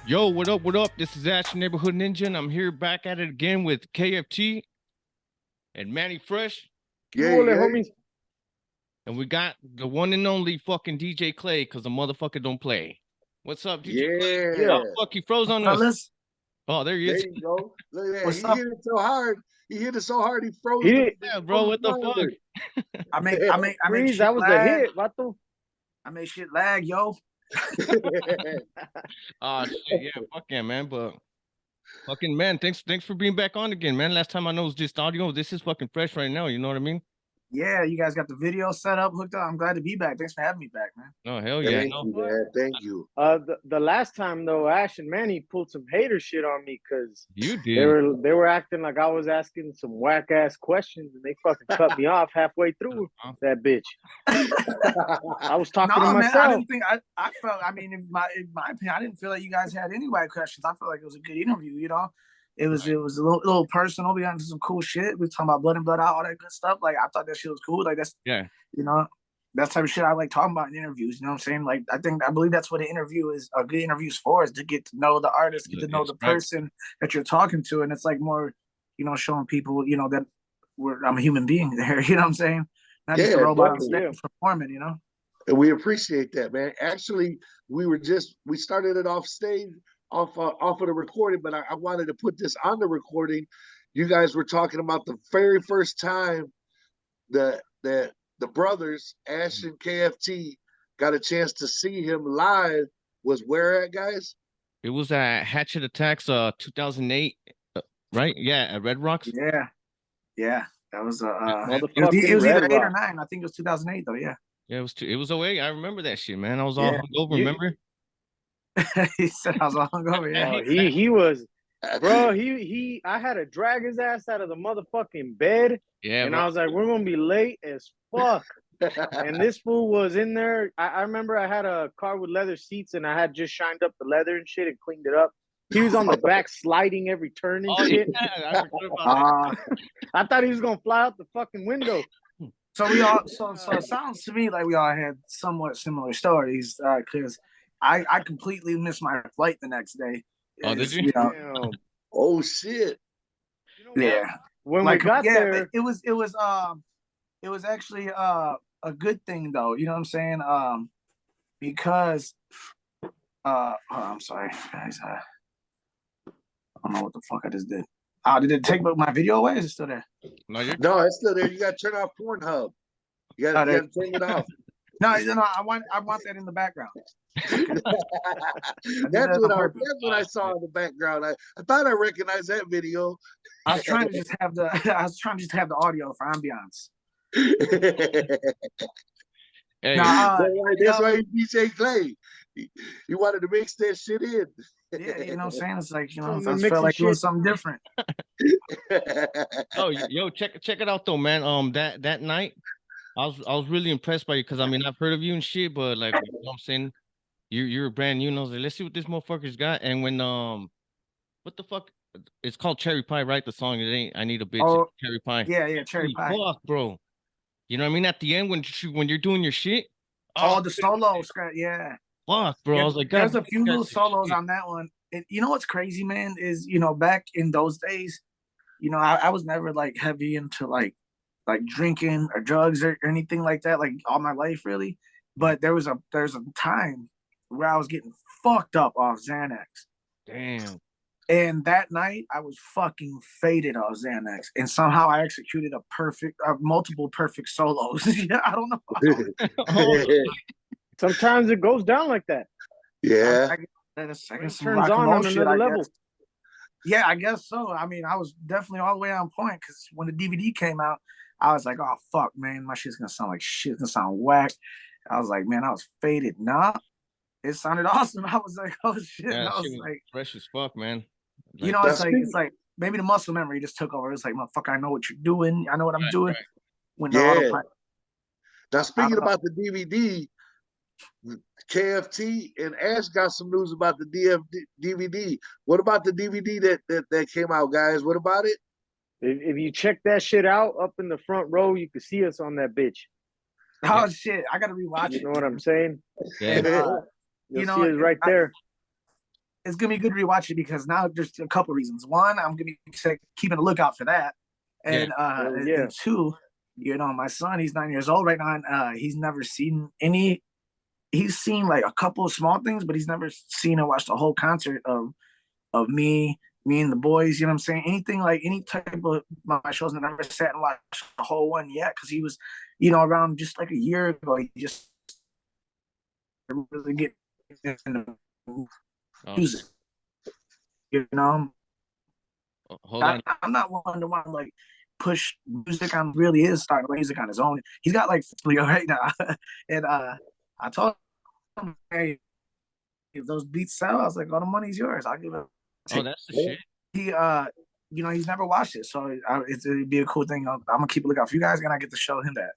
Yo, what up? What up? This is Ash Neighborhood Ninja, and I'm here back at it again with KFT and Manny Fresh. Yeah, yeah. And we got the one and only fucking DJ Clay, because the motherfucker don't play. What's up, DJ Clay? Yeah. Oh, fuck, he froze on us. Fellas, Oh, there he There is. you go. Look at that. what's He up? hit it so hard. He hit it so hard he froze He the, did. Yeah, bro, what the fuck? I make Freeze, shit that was lag. the hit, vato. I make shit lag, yo. Oh, shit, yeah, fuck yeah, man, but fucking, man, thanks for being back on again, man. Last time I know it was just audio. This is fucking fresh right now, you know what I mean? Yeah, you guys got the video set up, hooked up. I'm glad to be back. Thanks for having me back, man. Oh, hell yeah. Thank you, man. Thank you. The last time though, Ash and Manny pulled some hater shit on me because You they did. were acting like I was asking some whack ass questions and they fucking cut me off halfway through that bitch. I was talking to No, man, myself. I didn't think I felt. I mean, in my opinion, I didn't feel like you guys had any whack questions. I felt like it was a good interview. You know, it was a little personal. We got into some cool shit. We talking about blood and blood out, all that good stuff. Like I thought that shit was cool. Like that's Yeah. you know, that's type of shit I like talking about in interviews. You know what I'm saying? Like I believe that's what an interview is. A good interview is for, is to get to know the artist, get to know the person that you're talking to, and it's like more, showing people, that I'm a human being there. You know what I'm saying? Not just a robot on stage performing. You know. And we appreciate that, man. Actually, we started it off stage, off of the recording, but I wanted to put this on the recording. You guys were talking about the very first time the brothers, Ash and KFT, got a chance to see him live. Was where at, guys? It was at Hatchet Attacks 2008, right? Yeah, at Red Rocks. Yeah. That was motherfucking it was either Red 8 or Rock. 9. I think it was 2008 though. Yeah. Yeah, it was 08. I remember that shit, man. I was all hungover, remember? He said I was all hungover. Yeah. Oh, he was, bro. I had to drag his ass out of the motherfucking bed. Yeah, and bro. I was like, we're gonna be late as fuck. And this fool was in there. I remember I had a car with leather seats and I had just shined up the leather and shit and cleaned it up. He was on the back sliding every turn and shit. Yeah, I forgot about that. I thought he was gonna fly out the fucking window. So we all so it sounds to me like we all had somewhat similar stories, because I completely missed my flight the next day. Oh, did you? Oh shit. Yeah. When we got there, it was actually a good thing though, you know what I'm saying? Because I'm sorry, guys. I don't know what the fuck I just did. Did it take my video away? Is it still there? No, it's still there. You gotta turn off Pornhub. You gotta turn it off. No, I want that in the background. That's what I saw in the background. I thought I recognized that video. I was trying to just have the audio for ambiance. Hey, that's why you DJ Clay. He wanted to mix that shit in. Yeah, you know what I'm saying? It's like, I felt like doing something different. Oh, yo, check it out though, man. That night, I was really impressed by you because I mean I've heard of you and shit, but like, you know what I'm saying, you're brand new, and I was like, let's see what this motherfucker's got. And when what the fuck? It's called Cherry Pie, right? The song, it ain't I Need a Bitch. Oh, Cherry Pie. Yeah, Cherry Pie. Fuck, bro. You know what I mean? At the end when you're doing your shit. Oh, the solo scratch, yeah. Fuck, bro. I was like, God, there's a few little solos on that one. And you know what's crazy, man, is back in those days, I was never like heavy into like drinking or drugs or anything like that, like all my life really. But there's a time where I was getting fucked up off Xanax. Damn. And that night I was fucking faded off Xanax, and somehow I executed multiple perfect solos. Yeah, I don't know. Sometimes it goes down like that. Yeah. I guess turns on another level. Yeah, I guess so. I mean, I was definitely all the way on point because when the DVD came out, I was like, oh, fuck, man, my shit's going to sound like shit. It's going to sound whack. I was like, man, I was faded. Nah, it sounded awesome. I was like, oh, shit. Yeah, I was like, fresh as fuck, man. Like, it's like maybe the muscle memory just took over. It's like, motherfucker, I know what you're doing. I know what I'm doing. Right. Now, speaking about the DVD, KFT and Ash got some news about the DVD. What about the DVD that came out, guys? What about it? If you check that shit out up in the front row, you can see us on that bitch. Oh shit! I gotta rewatch it. You know what I'm saying? Yeah. You'll see us right there. it's gonna be good to rewatch it because now there's a couple reasons. One, I'm gonna be keeping a lookout for that, and yeah. and two, my son, he's 9 years old right now, and he's never seen any. He's seen like a couple of small things, but he's never seen or watched a whole concert of me and the boys. You know what I'm saying? Anything like any type of my shows, I never sat and watched the whole one yet because he was, around just like a year ago. He just really get into music. Hold on. I'm not one to want to like push music on. Really is starting music on his own. He's got like right now, and I told him, hey, if those beats sell, I was like, "Oh, the money's yours. I'll give it." Oh, that's the shit. He he's never watched it, so it'd be a cool thing. I'm gonna keep a lookout for you guys, and I get to show him that.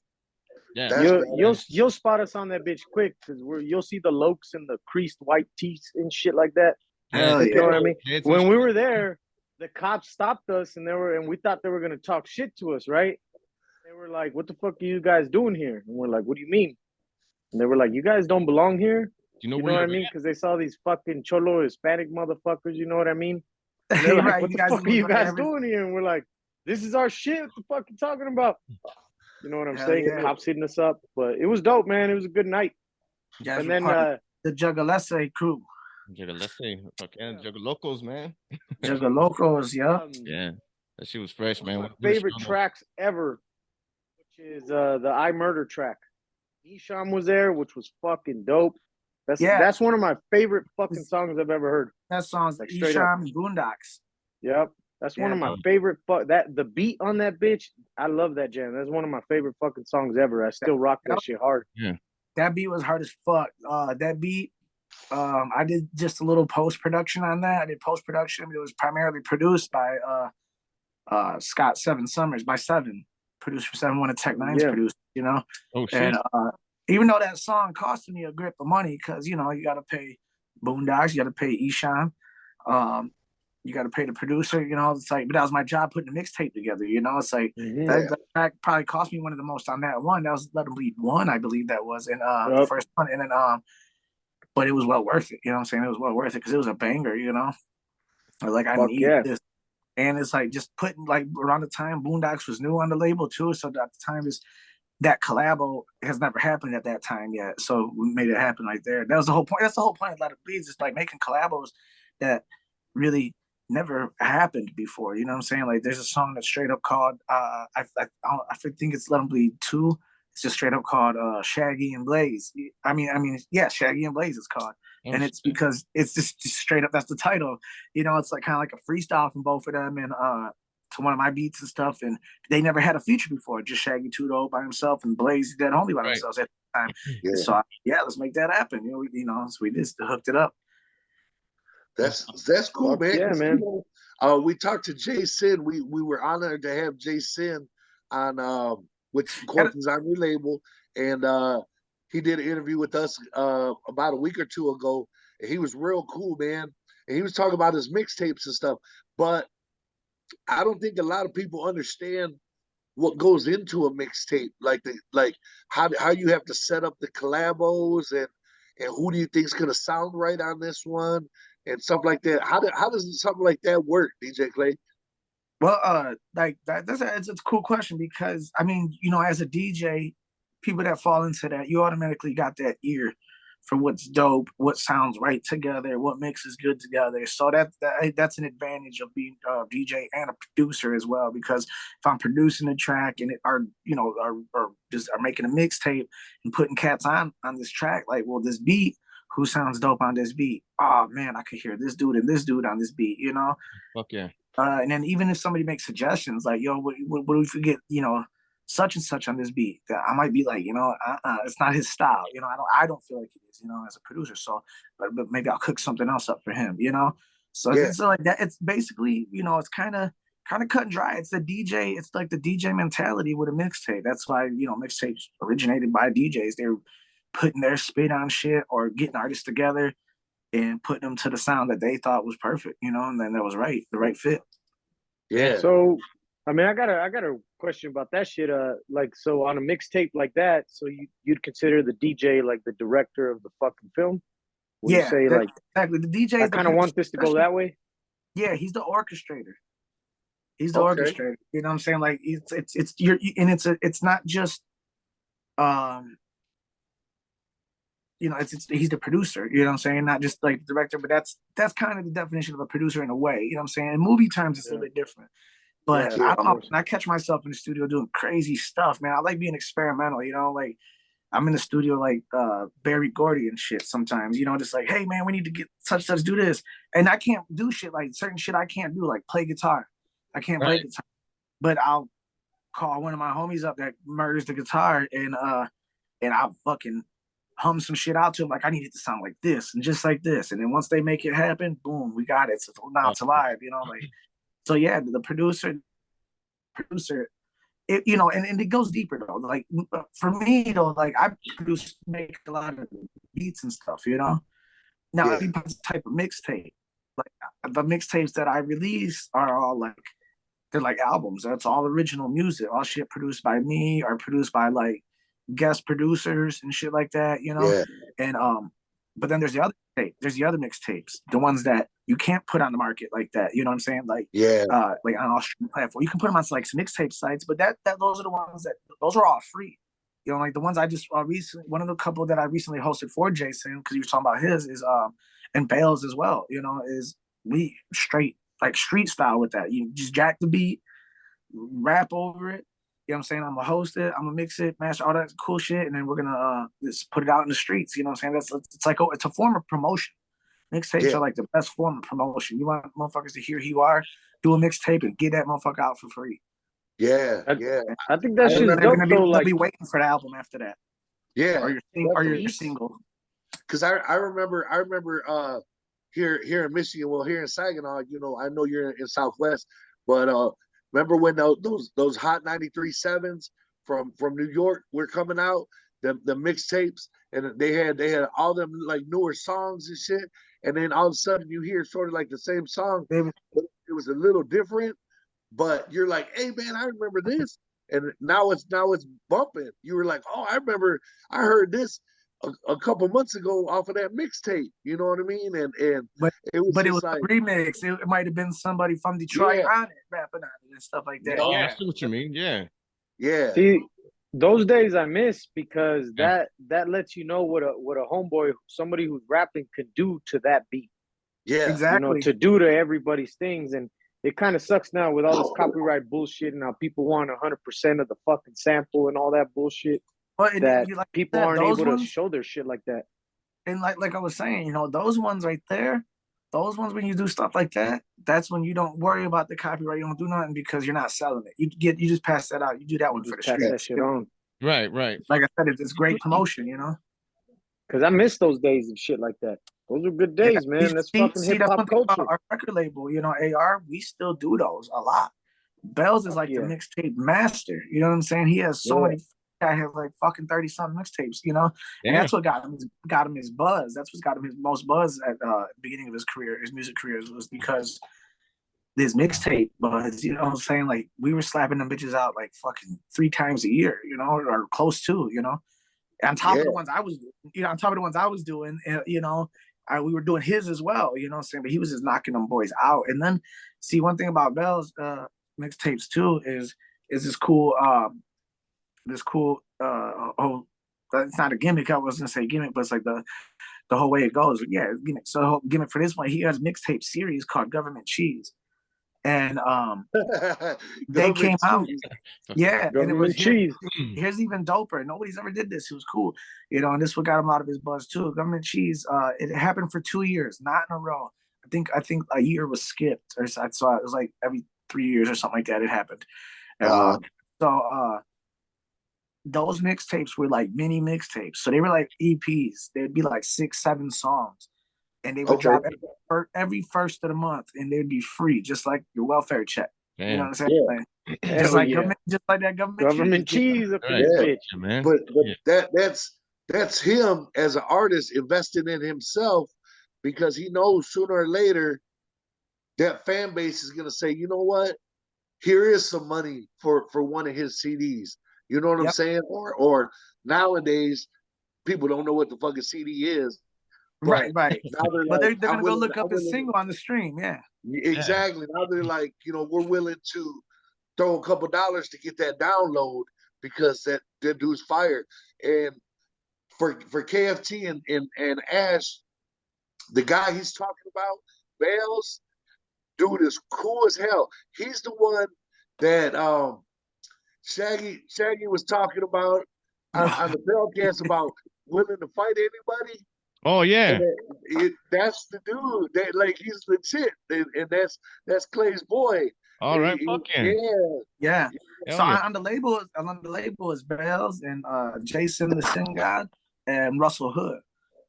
Yeah, you'll spot us on that bitch quick because you'll see the lokes and the creased white teeth and shit like that. Hell yeah. You know what I mean? When we were there, the cops stopped us and we thought they were gonna talk shit to us, right? They were like, "What the fuck are you guys doing here?" And we're like, "What do you mean?" And they were like, "You guys don't belong here." You know what I mean? Because they saw these fucking cholo Hispanic motherfuckers. You know what I mean? And they're like, right, what the fuck are you guys doing here? And we're like, "This is our shit. What the fuck you talking about?" You know what I'm saying? Yeah. Cops hitting us up, but it was dope, man. It was a good night. Yeah, and then the Jugalese crew. Jugalese, fucking Jugalocos, man. Jugalocos, yeah. Yeah, that shit was fresh, man. One of my favorite tracks ever, which is the I Murder track. Isham was there, which was fucking dope. That's one of my favorite fucking songs I've ever heard. That song's like Isham and Boondocks. Yep. That's one of my favorite. The beat on that bitch, I love that jam. That's one of my favorite fucking songs ever. I still rock that shit hard. Yeah. That beat was hard as fuck. That beat, I did just a little post production on that. I did post production. It was primarily produced by Scott Seven Summers, by Seven, produced for 7 one of Tech Nine's produced. Oh shit. And even though that song costed me a grip of money, because you got to pay Boondocks, you got to pay Isham. You got to pay the producer, it's like, but that was my job putting the mixtape together, it's like, that track probably cost me one of the most on that one. That was Let 'Em Bleed 1, I believe that was, and the first one, and then, but it was well worth it, you know what I'm saying? It was well worth it, because it was a banger, like, I need this, and it's like, just putting, like, around the time Boondocks was new on the label, too, so at the time, that collabo has never happened at that time yet, so we made it happen right there. That was the whole point. That's the whole point of Let It Bleed, just like making collabos that really never happened before. You know what I'm saying? Like, there's a song that's straight up called I think it's Let 'Em Bleed 2. It's just straight up called Shaggy and Blaze. I mean, yeah, Shaggy and Blaze is called. And it's because it's just straight up, that's the title. It's like kind of like a freestyle from both of them, and to one of my beats and stuff, and they never had a feature before, just Shaggy Tudo by himself and Blaze Dead Homie by themselves at the time. Yeah. So let's make that happen. So we just hooked it up. That's cool, man. Yeah, man. We talked to Jay Sin. We were honored to have Jay Sin on with Corpus on your label, and he did an interview with us about a week or two ago. And he was real cool, man. And he was talking about his mixtapes and stuff. But I don't think a lot of people understand what goes into a mixtape, like how you have to set up the collabos and who do you think is gonna sound right on this one and stuff like that. How does something like that work, DJ Clay? Well, like it's a cool question because I mean, as a DJ, people that fall into that, you automatically got that ear for what's dope, what sounds right together, what mixes good together. So that's an advantage of being a DJ and a producer as well. Because if I'm producing a track and are making a mixtape and putting cats on this track, like, well, this beat, who sounds dope on this beat? Oh man, I could hear this dude and this dude on this beat. Fuck yeah. And then even if somebody makes suggestions, like, yo, what do we forget? Such and such on this beat, that I might be like, it's not his style. I don't feel like it is, as a producer. So, but maybe I'll cook something else up for him. So it's like that. It's basically, it's kind of cut and dry. It's the DJ. It's like the DJ mentality with a mixtape. That's why mixtapes originated by DJs. They're putting their spin on shit or getting artists together and putting them to the sound that they thought was perfect. And then that was the right fit. Yeah. So, I mean, I got a question about that shit. So on a mixtape like that, so you'd consider the DJ like the director of the fucking film? Would you say like exactly the DJ? I kind of want this to go that way? Yeah, he's the orchestrator. He's the Okay. orchestrator. You know what I'm saying? Like it's you're and it's not just um you know, it's he's the producer, you know what I'm saying? Not just like the director, but that's kind of the definition of a producer in a way, you know what I'm saying? In movie terms, it's a little bit different. But I don't know, I catch myself in the studio doing crazy stuff, man. I like being experimental, you know, like I'm in the studio like Barry Gordy and shit sometimes, you know, just like, hey man, we need to get such do this. And I can't do shit like certain shit I can't do, like play guitar. I can't play guitar. But I'll call one of my homies up that murders the guitar and I'll fucking hum some shit out to him, like I need it to sound like this and just like this. And then once they make it happen, boom, we got it. So now it's alive, you know, like so yeah, the producer, it, you know, and it goes deeper though. Like for me though, like I make a lot of beats and stuff, you know. Now every type of mixtape, like the mixtapes that I release are all like they're like albums. That's all original music, all shit produced by me or produced by like guest producers and shit like that, you know. And but then there's the other mixtapes, the ones that you can't put on the market like that, you know what I'm saying? Like like on all streaming platform, you can put them on like some mixtape sites, but that those are the ones that those are all free. You know, like the ones I just recently, one of the couple that I recently hosted for Jason, because he was talking about his is and Bales as well, you know, is we straight like street style with that. You just jack the beat, rap over it. You know what I'm saying? I'm gonna host it, I'm gonna mix it, mash all that cool shit, and then we're gonna just put it out in the streets. You know what I'm saying? It's like it's a form of promotion. Mixtapes are like the best form of promotion. You want motherfuckers to hear who you are, do a mixtape and get that motherfucker out for free. I think that shit's dope though. Like be waiting for the album after that. Or your single. Because I remember here in Michigan, well here in Saginaw, you know, I know you're in Southwest, but remember when those hot 93.7s from New York were coming out, the mixtapes, and they had all them like newer songs and shit, and then all of a sudden you hear sort of like the same song, but it was a little different, but you're like, hey man, I remember this, and now it's bumping. You were like, oh, I remember I heard this a couple months ago off of that mixtape. You know what I mean? And but it was like, a remix. It might have been somebody from Detroit on it, rapping on it and stuff like that. I see what you mean. Yeah. See, those days I miss because that lets you know what a homeboy, somebody who's rapping, could do to that beat. Yeah, exactly. You know, to do to everybody's things. And it kind of sucks now with all this copyright bullshit and how people want 100% of the fucking sample and all that bullshit. But that like people aren't able to show their shit like that. And like I was saying, you know, those ones right there, those ones when you do stuff like that, that's when you don't worry about the copyright. You don't do nothing because you're not selling it. You just pass that out. You do that one for the streets. That shit on. Right. Like I said, it's great promotion, you know. Because I miss those days of shit like that. Those are good days, man. That's fucking hip hop culture. Our record label, you know, AR, we still do those a lot. Bells is like the mixtape master. You know what I'm saying? He has so many. Guy has like fucking 30-something mixtapes, you know, and that's what got him his buzz. That's what's got him his most buzz at the beginning of his career, his music career, was because this mixtape buzz. You know what I'm saying? Like we were slapping them bitches out like fucking 3 times a year, you know, or close to, you know. On top of the ones I was, doing, you know, we were doing his as well, you know what I'm saying? But he was just knocking them boys out. And then see, one thing about Bell's mixtapes too is this cool. It's not a gimmick. I wasn't gonna say gimmick, but it's like the whole way it goes. Yeah, gimmick. So the whole gimmick for this one, he has a mixtape series called Government Cheese, and they came out. Yeah, and it was cheese. Here's even doper. Nobody's ever did this. It was cool, you know. And this what got him out of his buzz too. Government Cheese. It happened for 2 years, not in a row. I think a year was skipped, or so it was like every 3 years or something like that. It happened. Those mixtapes were like mini mixtapes. So they were like EPs. They'd be like 6-7 songs. And they would drop every first of the month, and they'd be free, just like your welfare check. Damn. You know what I'm saying? Yeah. Just like that government cheese. Man. But that's him as an artist investing in himself, because he knows sooner or later that fan base is gonna say, you know what? Here is some money for one of his CDs. You know what I'm saying? Or nowadays, people don't know what the fucking CD is. Right, right. Now they're But like, they're I'm gonna go willing, look I'm up his willing. single on the stream. Yeah. Yeah. Exactly. Now they're like, we're willing to throw a couple dollars to get that download because that dude's fired. And for KFT and Ash, the guy he's talking about, Bales, dude is cool as hell. He's the one that Shaggy was talking about on the Bellcast about willing to fight anybody. Oh yeah. And that's the dude. That like he's legit, and that's Clay's boy. All right. Fuck yeah. Yeah. Hell So yeah. on the label is Bells and Jason the Sin God and Russell Hood.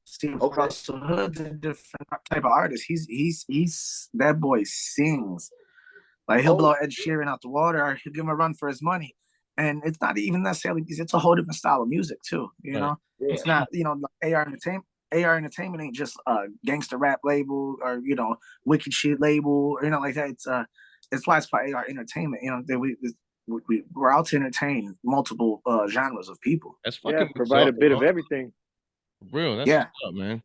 See, Okay. Russell Hood's a different type of artist. He's that boy sings. Like he'll blow Ed Sheeran out the water, or he'll give him a run for his money. And it's not even necessarily, it's a whole different style of music too. You know, it's not, AR Entertainment ain't just a gangster rap label or wicked shit label or like that. It's why it's called AR Entertainment. We're out to entertain multiple genres of people. That's fucking provide a bit of everything. Real. That's what's up, man.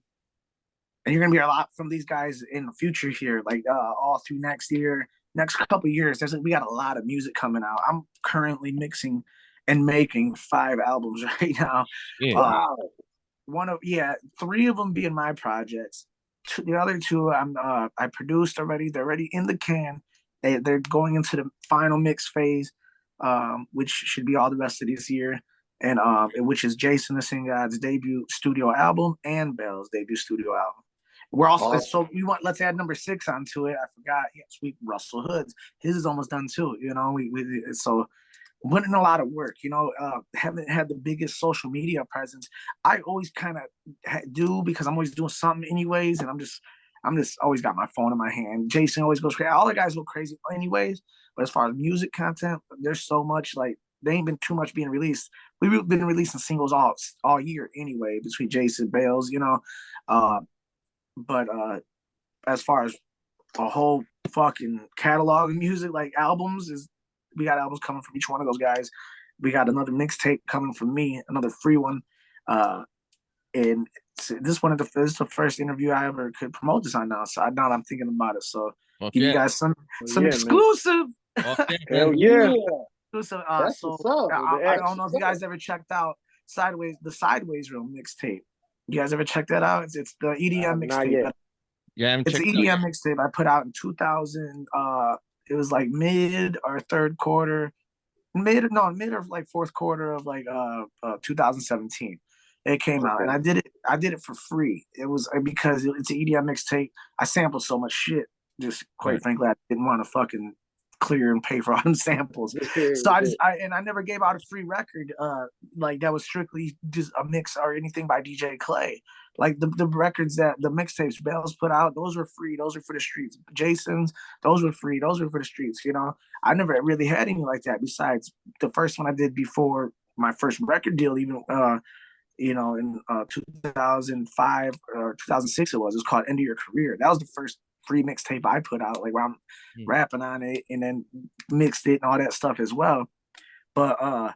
And you're gonna be a lot from these guys in the future here, like all through next year, next couple of years. We got a lot of music coming out. I'm currently mixing and making 5 albums right now. Yeah. Three of them being my projects. The other 2 I produced already. They're already in the can. They're going into the final mix phase, which should be all the rest of this year. And which is Jason the Sin God's debut studio album and Bell's debut studio album. We're also so we want, let's add number 6 onto it. I forgot. Yeah, sweet Russell Hood's. His is almost done too. So putting a lot of work. Haven't had the biggest social media presence. I always kind of do because I'm always doing something anyways, and I'm just always got my phone in my hand. Jason always goes crazy. All the guys go crazy anyways. But as far as music content, there's so much, like, there ain't been too much being released. We've been releasing singles all year anyway between Jason Bales, but as far as a whole fucking catalog of music, like albums, we got albums coming from each one of those guys. We got another mixtape coming from me, another free one. And this is the first interview I ever could promote this on now. So now I'm thinking about it. So give you guys some exclusive. Hell yeah. Exclusive. I don't know if you guys ever checked out the Sideways Room mixtape. You guys ever checked that out? It's the EDM mixtape. Yeah, it's the EDM mixtape I put out in 2000. It was like mid or third quarter, mid or like fourth quarter of like 2017. It came out, and I did it for free. It was because it's an EDM mixtape. I sampled so much shit. Just quite frankly, I didn't want to fucking clear and pay for all them samples. So I never gave out a free record like that was strictly just a mix or anything by DJ Clay. Like the records that the mixtapes Bells put out, those were free. Those were for the streets. Jason's, those were free. Those were for the streets. I never really had anything like that besides the first one I did before my first record deal, even in 2005 or 2006 it was called End of Your Career. That was the first free mixtape I put out, like where I'm rapping on it and then mixed it and all that stuff as well. But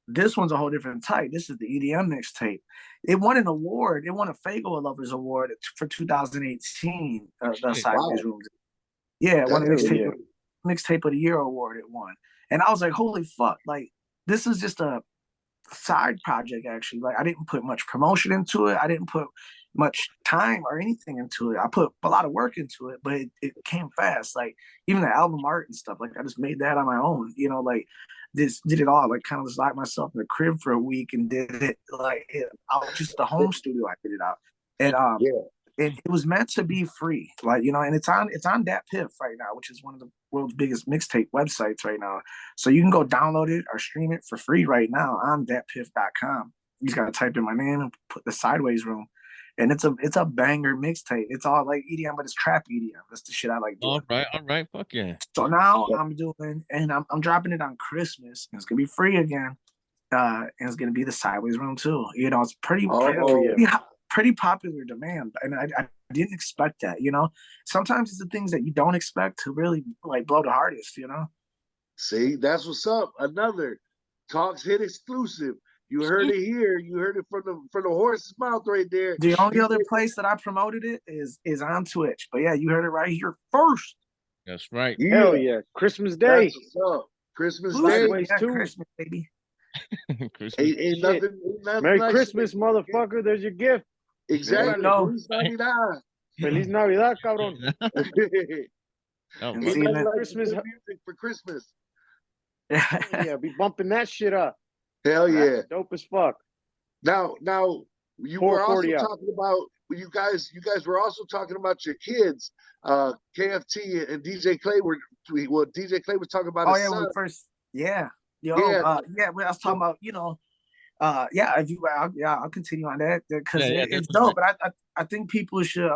this one's a whole different type. This is the EDM mixtape. It won an award. It won a Fago Lovers Award for 2018. The Sideways Room. Yeah, it won a mixtape of the year award. It won, and I was like, holy fuck! Like, this is just a side project. Actually, like, I didn't put much promotion into it. I didn't put much time or anything into it. I put a lot of work into it, but it came fast. Like, even the album art and stuff, like, I just made that on my own, like, this did it all, like, kind of just locked myself in the crib for a week and did it, like, out just the home studio. I did it out, and and it was meant to be free, like, and it's on Dat Piff right now, which is one of the world's biggest mixtape websites right now. So you can go download it or stream it for free right now on datpiff.com. You just gotta type in my name and put the Sideways Room. And it's a banger mixtape. It's all like EDM, but it's trap EDM. That's the shit I like doing. All right, fuck yeah. So now I'm doing, and I'm dropping it on Christmas. And it's gonna be free again, and it's gonna be the Sideways Room too. It's pretty popular demand, and I didn't expect that. Sometimes it's the things that you don't expect to really like blow the hardest. See, that's what's up. Another Talks Hit exclusive. You heard it here. You heard it from the horse's mouth right there. The only other place that I promoted it is on Twitch. But yeah, you heard it right here first. That's right. Hell yeah. Christmas Day. That's what's up. Christmas Blue Day. yeah, Christmas, baby. Christmas. Ain't nothing Merry like Christmas, motherfucker. There's your gift. Exactly. No. Feliz Navidad. Feliz Navidad, cabrón. Oh, And bro. see, Ain't nothing that- like Christmas- good music for Christmas. Yeah, be bumping that shit up. Hell yeah. Dope as fuck. Now you were also 440 out. talking about you guys were also talking about your kids. KFT and DJ Clay DJ Clay was talking about Oh his yeah, son. when we first yeah. Yo, Yeah. when I was talking about, if you I'll continue on that because Yeah, it's definitely. dope. But I think people should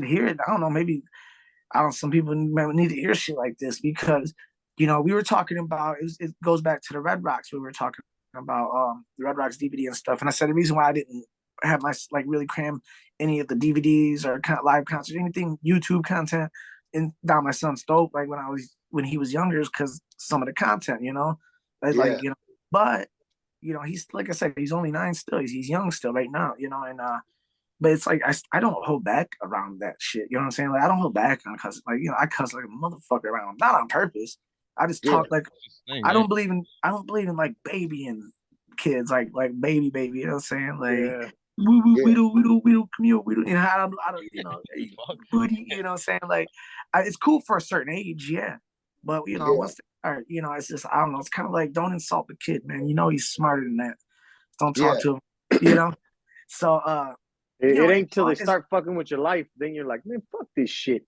hear it. I don't know, maybe some people need to hear shit like this because we were talking about it goes back to the Red Rocks. We were talking about the Red Rocks DVD and stuff, and I said the reason why I didn't have my really cram any of the DVDs or live concerts, anything YouTube content down my son's throat like when he was younger is because some of the content, but he's like I said, he's only 9 still. He's young still right now, and but it's like I don't hold back around that shit. You know what I'm saying? Like I don't hold back on cussing. Like I cuss like a motherfucker around him, not on purpose. I just talk like I don't believe in like babying kids like baby. You know what I'm saying? Like we don't commute. We don't I don't booty. You know what I'm saying? Like it's cool for a certain age, yeah. But once they start, it's just I don't know. It's kind of like don't insult the kid, man. He's smarter than that. Don't talk to him. So it ain't till they start fucking with your life, then you're like, man, fuck this shit.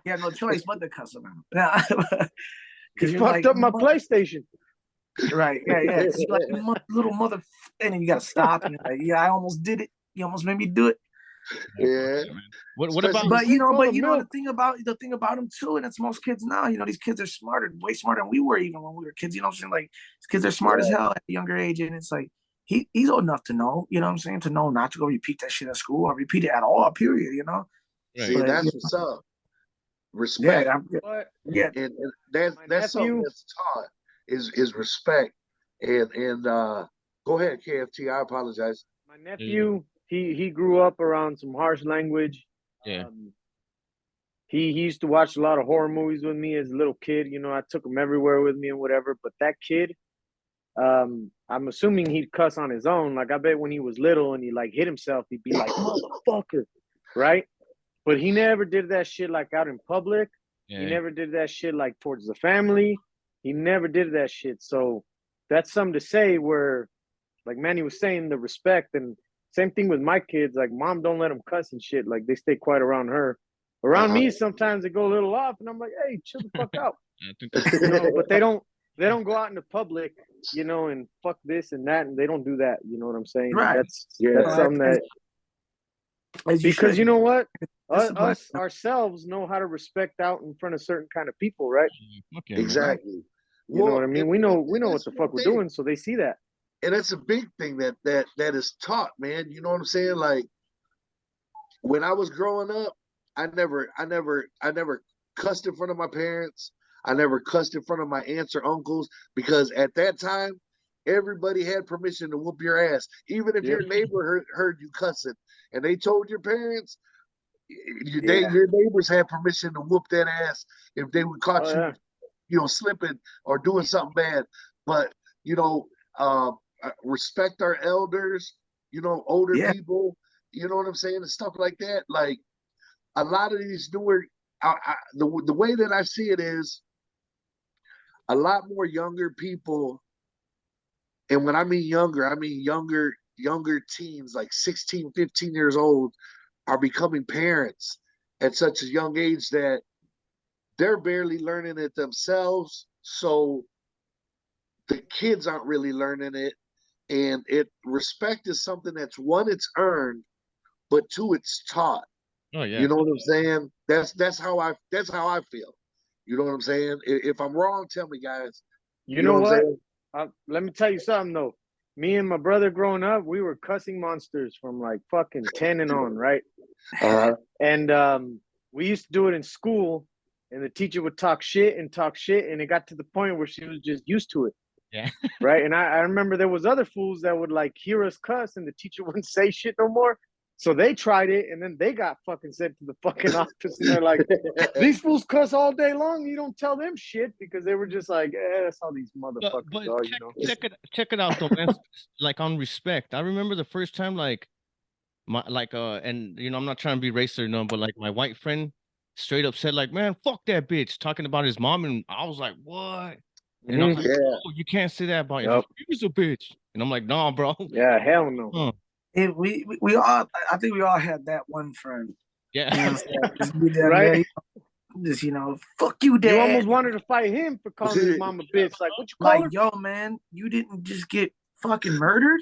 Yeah, no choice but to cuss him out. Because you fucked up my PlayStation. Right, yeah. You're like, little mother, and then you gotta stop. And you're like, I almost did it. You almost made me do it. Yeah. What about? But the thing about them too, and it's most kids now. These kids are smarter, way smarter than we were even when we were kids. You know what I'm saying? Like these kids are smart as hell at a younger age, and it's like he's old enough to know. You know what I'm saying? To know not to go repeat that shit at school or repeat it at all. Period. Right. See, that's what's up. Respect. Yeah. And that's something that's taught is respect. And go ahead, KFT. I apologize. My nephew, he grew up around some harsh language. Yeah. He used to watch a lot of horror movies with me as a little kid. I took him everywhere with me and whatever. But that kid, I'm assuming he'd cuss on his own. Like I bet when he was little and he like hit himself, he'd be like, motherfucker, right? But he never did that shit like out in public. Yeah. He never did that shit like towards the family. He never did that shit. So that's something to say where, like Manny was saying, the respect. And same thing with my kids. Like mom don't let them cuss and shit. Like they stay quiet around her. Around me, sometimes they go a little off, and I'm like, hey, chill the fuck out. But they don't go out in the public, and fuck this and that, and they don't do that. You know what I'm saying? Right. That's something that because you know what? Us ourselves know how to respect out in front of certain kind of people, right? Okay, Exactly. You know what I mean? We know what the fuck we're doing, so they see that. And that's a big thing that is taught, man. You know what I'm saying? Like when I was growing up, I never cussed in front of my parents. I never cussed in front of my aunts or uncles because at that time, everybody had permission to whoop your ass. Even if your neighbor heard you cussing and they told your parents, your neighbors had permission to whoop that ass if they would caught you slipping or doing something bad. But respect our elders, older people, you know what I'm saying, and stuff like that. Like a lot of these newer, the way that I see it is a lot more younger people. And when I mean younger teens, like 16, 15 years old, are becoming parents at such a young age that they're barely learning it themselves. So the kids aren't really learning it. And respect is something that's one, it's earned, but two, it's taught. Oh yeah. You know what I'm saying? That's how I feel. You know what I'm saying? If I'm wrong, tell me, guys. You know what? Let me tell you something though. Me and my brother growing up, we were cussing monsters from like fucking 10 and on, right? And we used to do it in school. and the teacher would talk shit, and it got to the point where she was just used to it. Yeah. Right. And I remember there was other fools that would like hear us cuss, and the teacher wouldn't say shit no more. So they tried it, and then they got fucking sent to the fucking office, and they're like, these fools cuss all day long. You don't tell them shit, because they were just like, that's how these motherfuckers But are, check it out though, man. Like on respect. I remember the first time, like and I'm not trying to be racist or no, but like my white friend straight up said, like, man, fuck that bitch, talking about his mom, and I was like, what? And I was like, oh, you can't say that about you. He was a bitch. And I'm like, nah, bro. Yeah, hell no. We all, I think we all had that one friend. Yeah. Just be there, right. Just fuck you, Dad. You almost wanted to fight him for calling his mom a bitch. Like, what you call her? Yo, man, you didn't just get fucking murdered.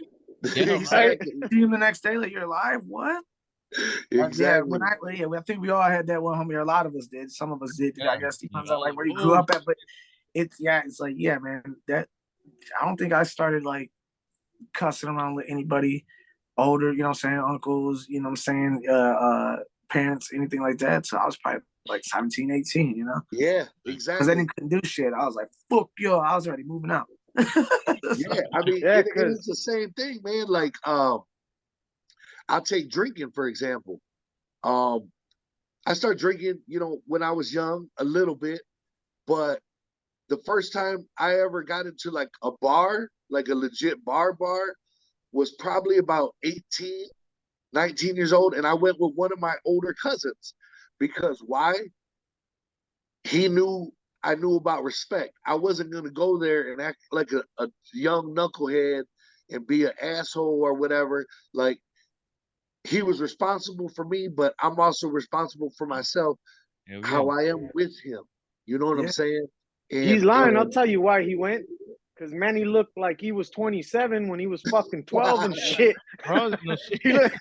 Yeah, exactly. See him the next day, like, you're alive. What? Exactly. I think we all had that one homie, or a lot of us did. Some of us did. I guess depends on like where you grew up at, but it's like, yeah, man, that I don't think I started like cussing around with anybody older, you know what I'm saying, uncles, you know what I'm saying, parents, anything like that. So I was probably like 17, 18, you know? Yeah, exactly. Because I didn't do shit. I was like, fuck yo, I was already moving out. Yeah, I mean, it's the same thing, man. Like, I'll take drinking, for example. I started drinking, when I was young, a little bit, but the first time I ever got into like a bar, like a legit bar, was probably about 18, 19 years old. And I went with one of my older cousins because why? I knew about respect. I wasn't going to go there and act like a young knucklehead and be an asshole or whatever. Like, he was responsible for me, but I'm also responsible for myself, how I am with him. You know what I'm saying? And, he's lying. I'll tell you why he went. Because Manny looked like he was 27 when he was fucking 12 and shit. Bro, no shit.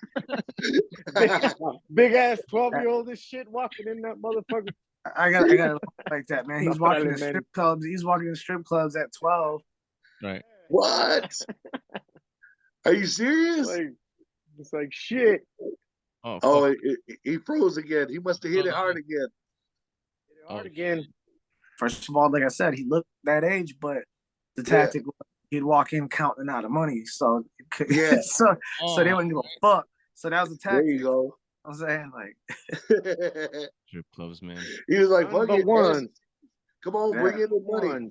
big ass 12-year-old and shit walking in that motherfucker. I got like that, man. He's walking in strip clubs. He's walking in strip clubs at 12. Right. What? Are you serious? It's like shit. Oh, he froze again. He must have hit it hard again. Hit it hard again. First of all, like I said, he looked that age, but the tactic was he'd walk in counting out of money. So so they wouldn't give a fuck. So that was the tactic. There you go. I'm saying, like, strip clubs, man. He was like, "Fuck it, come on, bring in the money."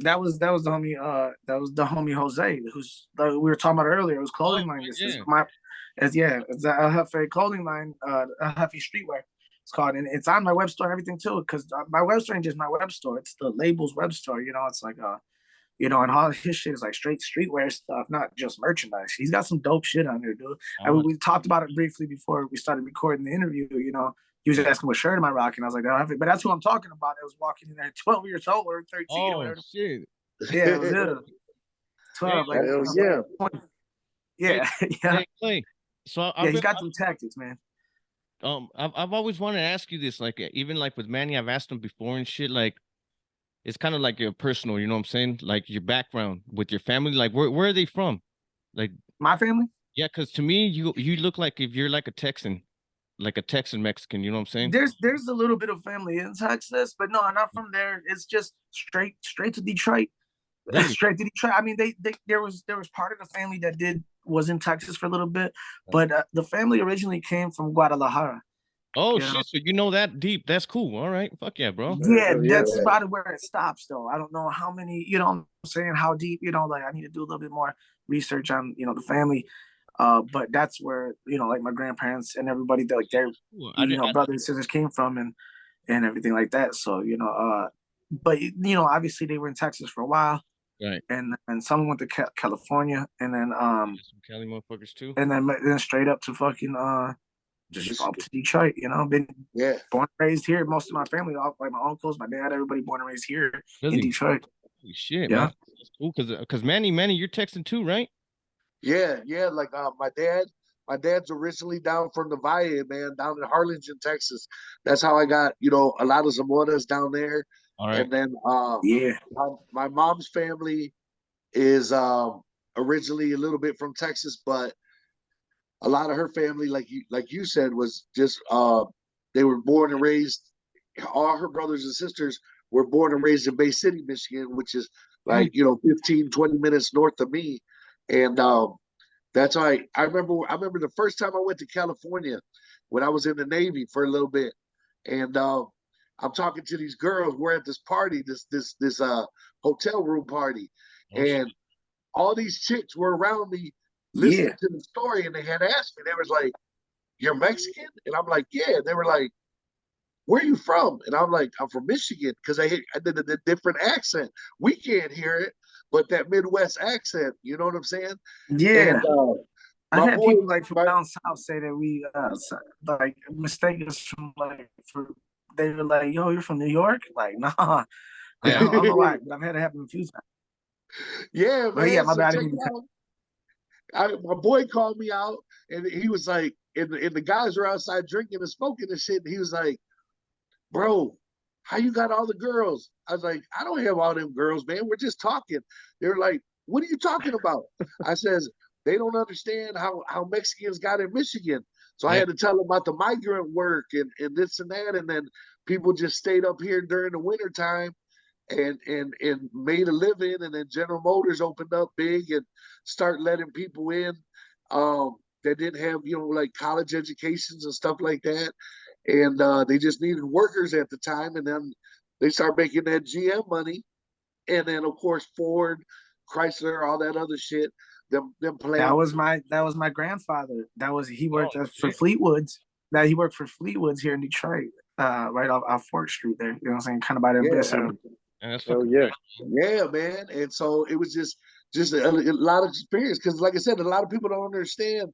That was the homie Jose, who's we were talking about earlier. It was clothing line. It's the El Jefe clothing line, El Jefe streetwear. It's called, and it's on my web store and everything too. Because my web store ain't just my web store; it's the label's web store. It's like and all his shit is like straight streetwear stuff, not just merchandise. He's got some dope shit on there, dude. We talked about it briefly before we started recording the interview. He was asking what shirt am I rocking. I was like, but that's who I'm talking about. I was walking in there 12 years old or 13. Oh, or whatever. Shit. Yeah, it was it. 12. Like, yeah. 20. Yeah. Yeah. Hey, Clay. So he's got some tactics, man. I've always wanted to ask you this, like, even like with Manny, I've asked him before and shit, like, it's kind of like your personal, you know what I'm saying? Like your background with your family, like where are they from? Like my family? Yeah, because to me, you look like if you're like a Texan Mexican, you know what I'm saying? There's a little bit of family in Texas, but no, not from there. It's just straight to Detroit. Really? Straight to Detroit. I mean, there was part of the family that was in Texas for a little bit, but the family originally came from Guadalajara. Oh shit! So you know that deep? That's cool. All right, fuck yeah, bro. Yeah, that's about where it stops, though. I don't know how many. You know, what I'm saying how deep. Like I need to do a little bit more research on the family. But that's where like my grandparents and everybody that like their brothers and sisters came from and everything like that. So but obviously they were in Texas for a while. Right. And some went to California, and then some Cali motherfuckers too. And then straight up to fucking just up to Detroit. Been born and raised here. Most of my family, like my uncles, my dad, everybody born and raised here in Detroit. Holy shit, man. That's cool because Manny, you're Texan too, right? Yeah. Like my dad's originally down from the Valle, man, down in Harlingen, Texas. That's how I got a lot of Zamoras down there. All right. And then my mom's family is originally a little bit from Texas, but a lot of her family, like you said, was just they were born and raised all her brothers and sisters were born and raised in Bay City, Michigan, which is like, 15, 20 minutes north of me. And that's why I remember the first time I went to California when I was in the Navy for a little bit. And I'm talking to these girls. We're at this party, this hotel room party. And all these chicks were around me listening to the story, and they had asked me, they was like, "You're Mexican?" And I'm like, "Yeah." They were like, "Where are you from?" And I'm like, "I'm from Michigan," because I did a different accent. We can't hear it, but that Midwest accent, you know what I'm saying? Yeah. And I've had people like from down south say that we like mistake us from like for they were like, "Yo, you're from New York?" Like, nah. Like, I don't know why, but I've had it happen a few times. Yeah, but man. Yeah, my so bad. My boy called me out, and he was like, and the guys were outside drinking and smoking and shit. And he was like, "Bro, how you got all the girls?" I was like, "I don't have all them girls, man. We're just talking." They're like, "What are you talking about?" I says, "They don't understand how Mexicans got in Michigan." So I had to tell them about the migrant work and this and that. And then people just stayed up here during the winter time and made a living. And then General Motors opened up big and start letting people in that didn't have, like college educations and stuff like that. And they just needed workers at the time. And then they start making that GM money. And then of course Ford, Chrysler, all that other shit. Them That was my grandfather. He worked for Fleetwoods. He worked for Fleetwoods here in Detroit, right off 4th Street there. You know what I'm saying? Kind of by the Yeah, man. And so it was just a lot of experience, because like I said, a lot of people don't understand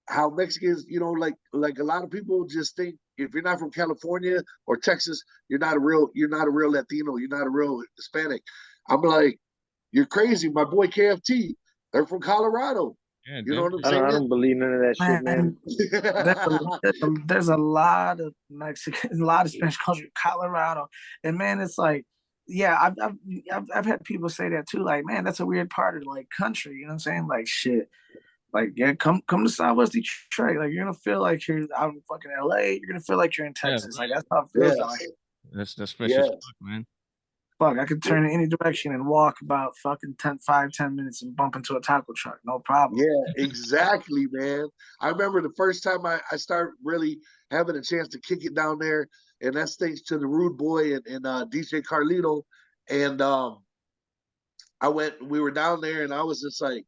how Mexicans, like a lot of people just think if you're not from California or Texas, you're not a real Latino, you're not a real Hispanic. I'm like, you're crazy. My boy KFT, they're from Colorado. Yeah, you know what I'm saying? I don't believe none of that shit, man. There's a lot of Mexican, a lot of Spanish culture in Colorado, and man, it's like, yeah, I've had people say that too. Like, man, that's a weird part of like country. You know what I'm saying? Like, shit. Like, yeah, come to Southwest Detroit. Like, you're gonna feel like you're out in fucking LA. You're gonna feel like you're in Texas. Like, that's how it feels down here. That's fresh as fuck, man. Fuck, I could turn in any direction and walk about fucking 5-10 minutes and bump into a taco truck. No problem. Yeah, exactly, man. I remember the first time I started really having a chance to kick it down there, and that's thanks to the Rude Boy and DJ Carlito. And we were down there, and I was just like,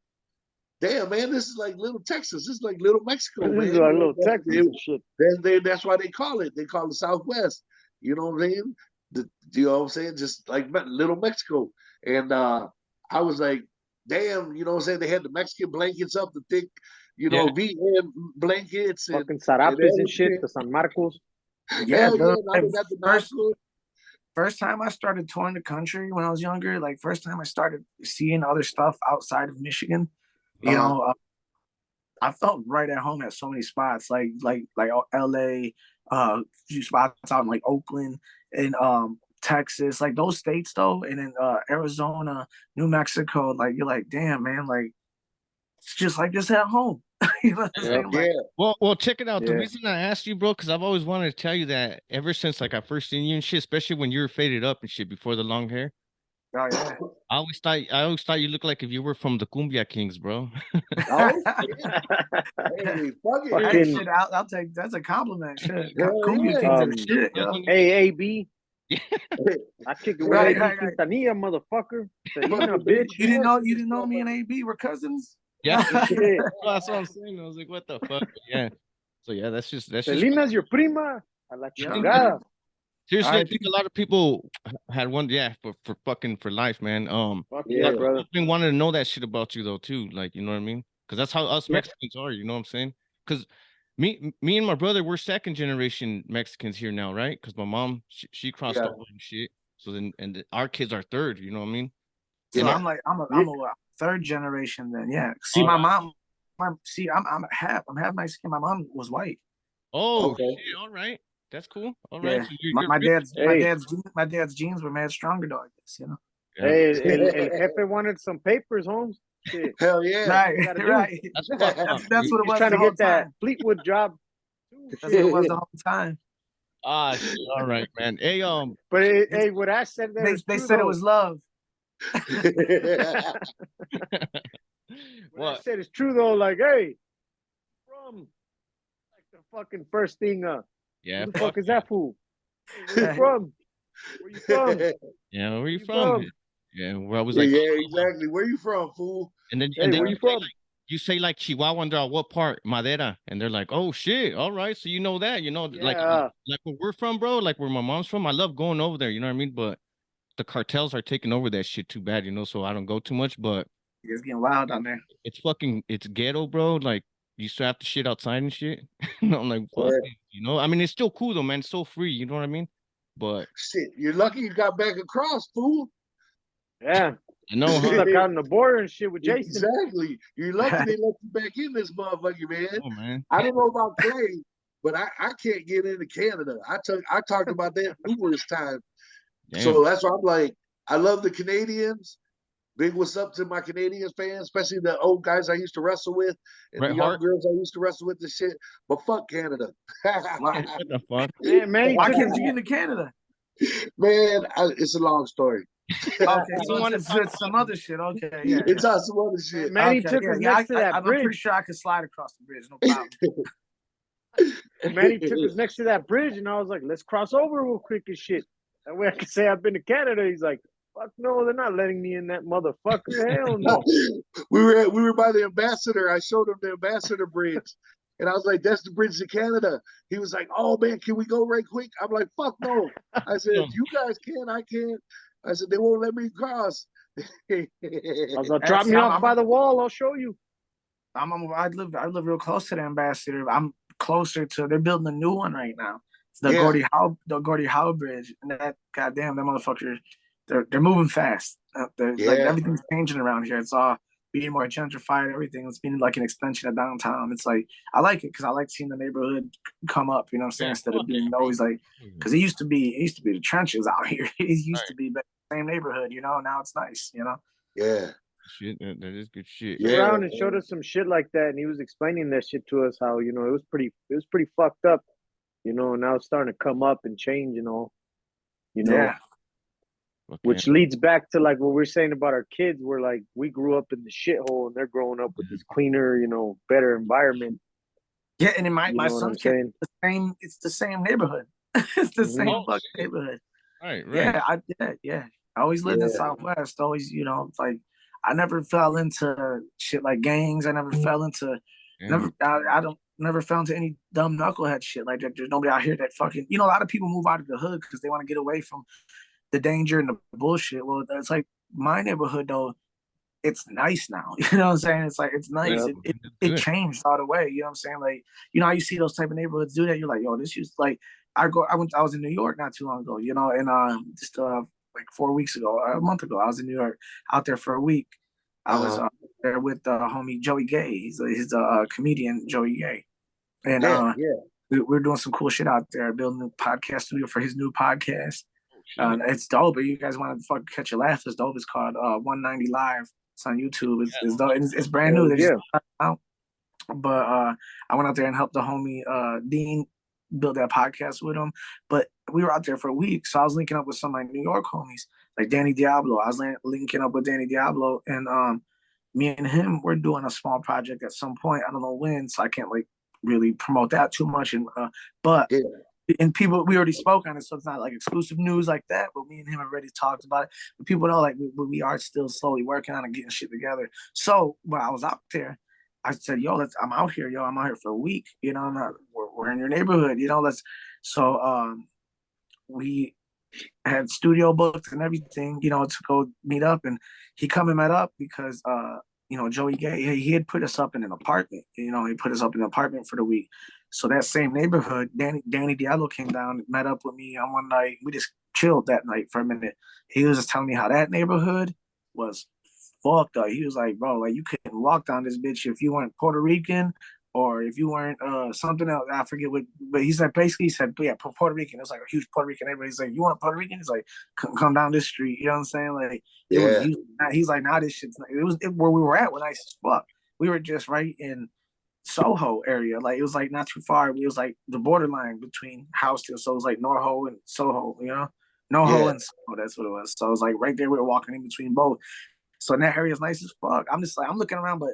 damn, man, this is like Little Texas. This is like Little Mexico, man. This is like Little Texas shit. That's why they call it. They call it Southwest. You know what I mean? You know what I'm saying? Just like Little Mexico. And I was like, damn, you know what I'm saying? They had the Mexican blankets up, the thick, VN blankets. Fucking sarapes and shit, the San Marcos. Yeah, now they got the first time I started touring the country when I was younger, like first time I started seeing other stuff outside of Michigan, you know, I felt right at home at so many spots, like LA, few spots out in like Oakland and Texas, like those states though, and then Arizona, New Mexico, like you're like, damn man, like it's just like this at home. You know what I'm saying? Like, well, check it out. The reason I asked you, bro, because I've always wanted to tell you that ever since like I first seen you and shit, especially when you were faded up and shit before the long hair. Oh yeah. I always thought you looked like if you were from the Cumbia Kings, bro. Hey, fuck it. Hey, shit, I'll take that's a compliment. Shit. Cumbia Kings are shit, yo. Hey, AB. I kick it with AB Quintanilla, motherfucker. Selena, bitch. You didn't know me and AB were cousins? Yeah, that's what I'm saying. I was like, what the fuck? Yeah. So yeah, that's just Selina's your prima. A la chingada. Seriously, I think a lot of people had one, for life, man. brother. I've been wanting to know that shit about you though, too. Like, you know what I mean? Because that's how us Mexicans are. You know what I'm saying? Because me and my brother, we're second generation Mexicans here now, right? Because my mom, she crossed over and shit. So then, our kids are third. You know what I mean? So I'm a third generation then. Yeah. See, my mom. I'm half Mexican. My mom was white. Oh, shit, all right. That's cool. All right. Yeah. So my dad's genes were mad stronger though, I guess, you know. Hey, el jefe wanted some papers, Holmes. Shit. Hell yeah. Right. That's what it was. Trying to get that Fleetwood job. That's what it was the whole time. Ah, shit. All right, man. Hey, But hey, what I said there is They true, said it though. was love. What I what? said is true though. Like, hey, from like the fucking first thing. Yeah, Who the fuck fuck is yeah. that fool? Hey, where you from? Where you from? Where Yeah, where you you from? from? Yeah, where I was Yeah, like, exactly. Where you from, fool? and Hey, then where you you say from? like Chihuahua, and they're like, what part? Madera, and they're like, oh shit, all right, so you know that, Yeah. like where we're from, bro, like where my mom's from. I love going over there, you know what I mean? But the cartels are taking over that shit too bad, so I don't go too much. But It's getting wild down there. it's ghetto, bro. Like you still have to shit outside and shit. I'm like, fuck Yeah. it, I mean, it's still cool though, man. It's so free, you know what I mean? But Shit, you're lucky you got back across, fool. Yeah. I know, huh? Stuck out on the border and shit with Jason. Exactly. You're lucky they let you back in this motherfucker, man. Oh man, I don't know about Clay, but I can't get into Canada. I talked about that numerous times. So damn. that's why I'm like, I love the Canadians. Big what's up to my Canadians fans, especially the old guys I used to wrestle with and the Bret young Hart. girls I used to wrestle with and shit. But fuck Canada. Why, What the fuck? Man, he why took can't his. you get into Canada? Man, it's a long story. Okay, You so don't want to it's, talk it's some other shit. Okay, yeah, It's on some other shit. Man, he okay, took yeah, us yeah. next to that I'm pretty bridge. sure I could slide across the bridge, no problem. Man, he took us next to that bridge, and I was like, let's cross over real quick and shit. That way I can say I've been to Canada. He's like, fuck no, they're not letting me in that motherfucker. Hell no. We were by the ambassador. I showed him the ambassador bridge. And I was like, that's the bridge to Canada. He was like, oh man, can we go right quick? I'm like, fuck no. I said, you guys can, I can't. I said, they won't let me cross. I was like, drop See, me off by the wall. I'll show you. I live real close to the ambassador. I'm closer to. They're building a new one right now. It's Yeah. The Gordie Howe Bridge, and that goddamn that motherfucker. They're moving fast. Like Yeah. everything's changing around here. It's all being more gentrified. Everything. It's been like an extension of downtown. It's like I like it because I like seeing the neighborhood come up. You know what I'm saying? Yeah, Instead fuck of being yeah, always like because it used to be the trenches out here. It used to right. be the same neighborhood. Now it's nice. Yeah. Shit, that is good shit. He Yeah. around and showed us some shit like that, and he was explaining that shit to us. How it was pretty fucked up. Now it's starting to come up and change and all. Yeah. Fuck Which yeah. leads back to like what we're saying about our kids. We're like we grew up in the shithole, and they're growing up with this cleaner, better environment. Yeah, and in my You know what son's I'm kid, saying? it's the same neighborhood. It's the same Oh, fucking shit. neighborhood. Right. Yeah. I always lived in Yeah. Southwest. Always, it's like I never fell into shit like gangs. I never fell into Yeah. never fell into any dumb knucklehead shit like that. There's nobody out here that fucking a lot of people move out of the hood because they want to get away from the danger and the bullshit. Well, that's like my neighborhood though. It's nice now. You know what I'm saying? It's like it's nice. Yep. It changed all the way. You know what I'm saying? Like, how you see those type of neighborhoods do that. You're like, yo, this used like I was in New York not too long ago, and just like 4 weeks ago, a month ago, I was in New York out there for a week. I was there with homie Joey Gay. He's a comedian, Joey Gay. And Yeah. we're doing some cool shit out there, building a podcast studio for his new podcast. Oh, shit. It's dope. But you guys want to fucking catch a laugh? It's dope. It's called 190 Live. It's on YouTube. It's dope. It's brand new. They just put it out. But I went out there and helped the homie Dean build that podcast with him. But we were out there for a week, so I was linking up with some of my New York homies, like Danny Diablo. I was linking up with Danny Diablo, and me and him, we're doing a small project at some point. I don't know when, so I can't like really promote that too much. But Yeah. and people we already spoke on it, so it's not like exclusive news like that. But me and him already talked about it. But people know like we are still slowly working on and getting shit together. So when I was out there, I said, "Yo, I'm out here, yo. I'm out here for a week. We're in your neighborhood. Let's." So we had studio booked and everything, to go meet up, and he come and met up because Joey Gay, he had put us up in an apartment. He put us up in an apartment for the week. So that same neighborhood, Danny Diallo came down, met up with me on one night. We just chilled that night for a minute. He was just telling me how that neighborhood was fucked up. He was like, bro, like you couldn't walk down this bitch if you weren't Puerto Rican or if you weren't something else. I forget what, but he said basically yeah, Puerto Rican. It was like a huge Puerto Rican neighborhood. He's like, you want Puerto Rican? He's like, come down this street. You know what I'm saying? Like it was. He's like, nah, this shit's. Where we were at was nice as fuck. We were just right in Soho area. Like it was like not too far. It was like the borderline between Houston. So it was like NoHo and Soho, you know? NoHo and Soho, that's what it was. So it was like right there, we were walking in between both. So that area is nice as fuck. I'm just like, I'm looking around, but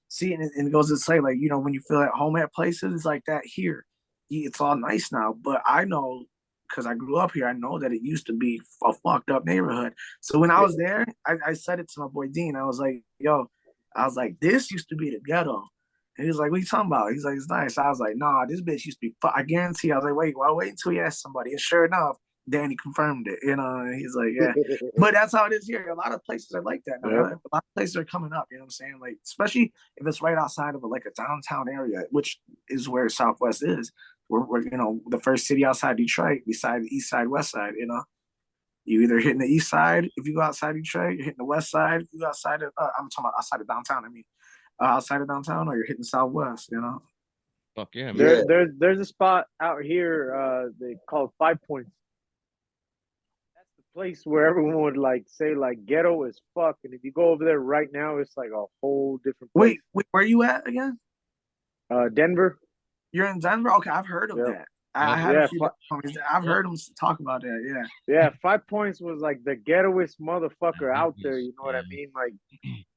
seeing it, and it goes to say, like, you know, when you feel at home at places, it's like that here. It's all nice now. But I know, because I grew up here, I know that it used to be a fucked up neighborhood. So when I was there, I said it to my boy Dean. I was like, yo, I was like, this used to be the ghetto. And he was like, what are you talking about? He's like, it's nice. I was like, nah, this bitch used to be, I guarantee. I was like, wait until you ask somebody. And sure enough, Danny confirmed it, you know, and he's like, yeah. But that's how it is here. A lot of places are like that now. A lot of places are coming up, you know what I'm saying? Like, especially if it's right outside of like a downtown area, which is where Southwest is. We're you know, the first city outside Detroit, beside the east side, west side, you know. You either hitting the east side if you go outside Detroit, you're hitting the west side if you go outside of, I'm talking about outside of downtown, I mean. Outside of downtown, or you're hitting Southwest, you know. Fuck yeah, man. There's a spot out here they call it 5 Points. That's the place where everyone would like say like ghetto as fuck, and if you go over there right now, it's like a whole different place. Wait, where are you at again? Denver. You're in Denver? Okay, I've heard of that. I had a few homies. I've heard them talk about that. Yeah, 5 Points was like the ghettoest motherfucker out there. You know what I mean? Like,